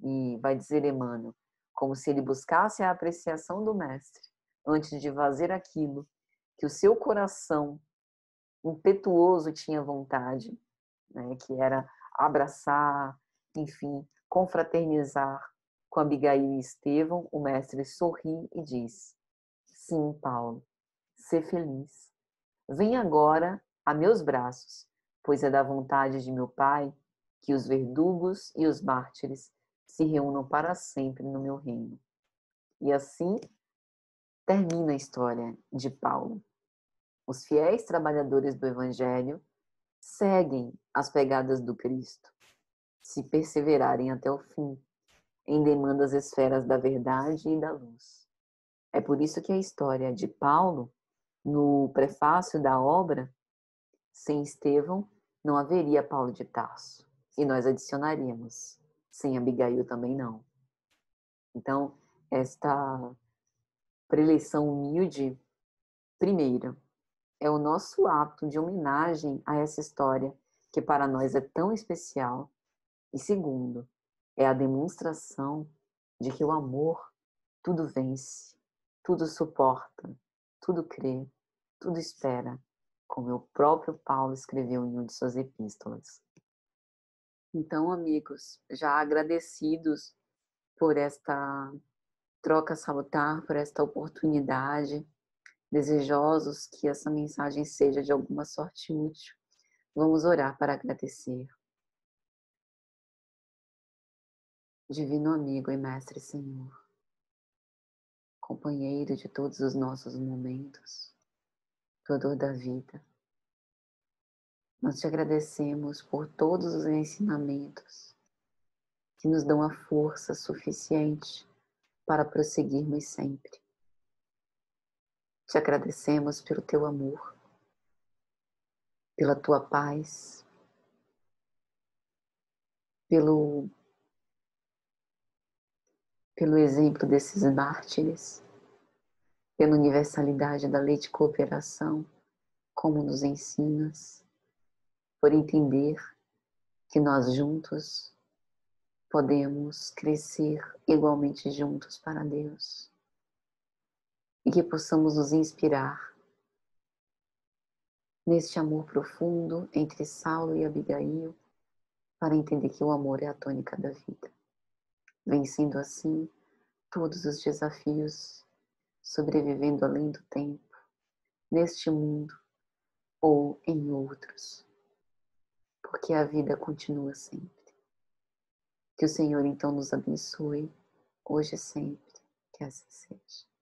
E vai dizer Emmanuel, como se ele buscasse a apreciação do Mestre, antes de fazer aquilo que o seu coração impetuoso tinha vontade, né, que era abraçar, enfim, confraternizar com Abigail e Estevão, o mestre sorri e diz: sim, Paulo, sê feliz. Vem agora a meus braços, pois é da vontade de meu Pai que os verdugos e os mártires se reúnam para sempre no meu reino. E assim termina a história de Paulo. Os fiéis trabalhadores do Evangelho seguem as pegadas do Cristo, se perseverarem até o fim, em demandas esferas da verdade e da luz. É por isso que a história de Paulo, no prefácio da obra, sem Estevão, não haveria Paulo de Tarso. E nós adicionaríamos, sem Abigail também não. Então, esta preleição humilde, primeiro, é o nosso ato de homenagem a essa história que para nós é tão especial. E segundo, é a demonstração de que o amor tudo vence, tudo suporta, tudo crê, tudo espera, como o próprio Paulo escreveu em uma de suas epístolas. Então, amigos, já agradecidos por esta troca salutar, por esta oportunidade, desejosos que essa mensagem seja de alguma sorte útil, vamos orar para agradecer. Divino amigo e mestre Senhor, companheiro de todos os nossos momentos, doador da vida, nós te agradecemos por todos os ensinamentos que nos dão a força suficiente para prosseguirmos sempre. Te agradecemos pelo teu amor, pela tua paz, pelo exemplo desses mártires, pela universalidade da lei de cooperação, como nos ensinas, por entender que nós juntos podemos crescer igualmente juntos para Deus e que possamos nos inspirar neste amor profundo entre Saulo e Abigail para entender que o amor é a tônica da vida, vencendo assim todos os desafios, sobrevivendo além do tempo, neste mundo ou em outros, porque a vida continua sempre. Que o Senhor então nos abençoe, hoje e sempre, que assim seja.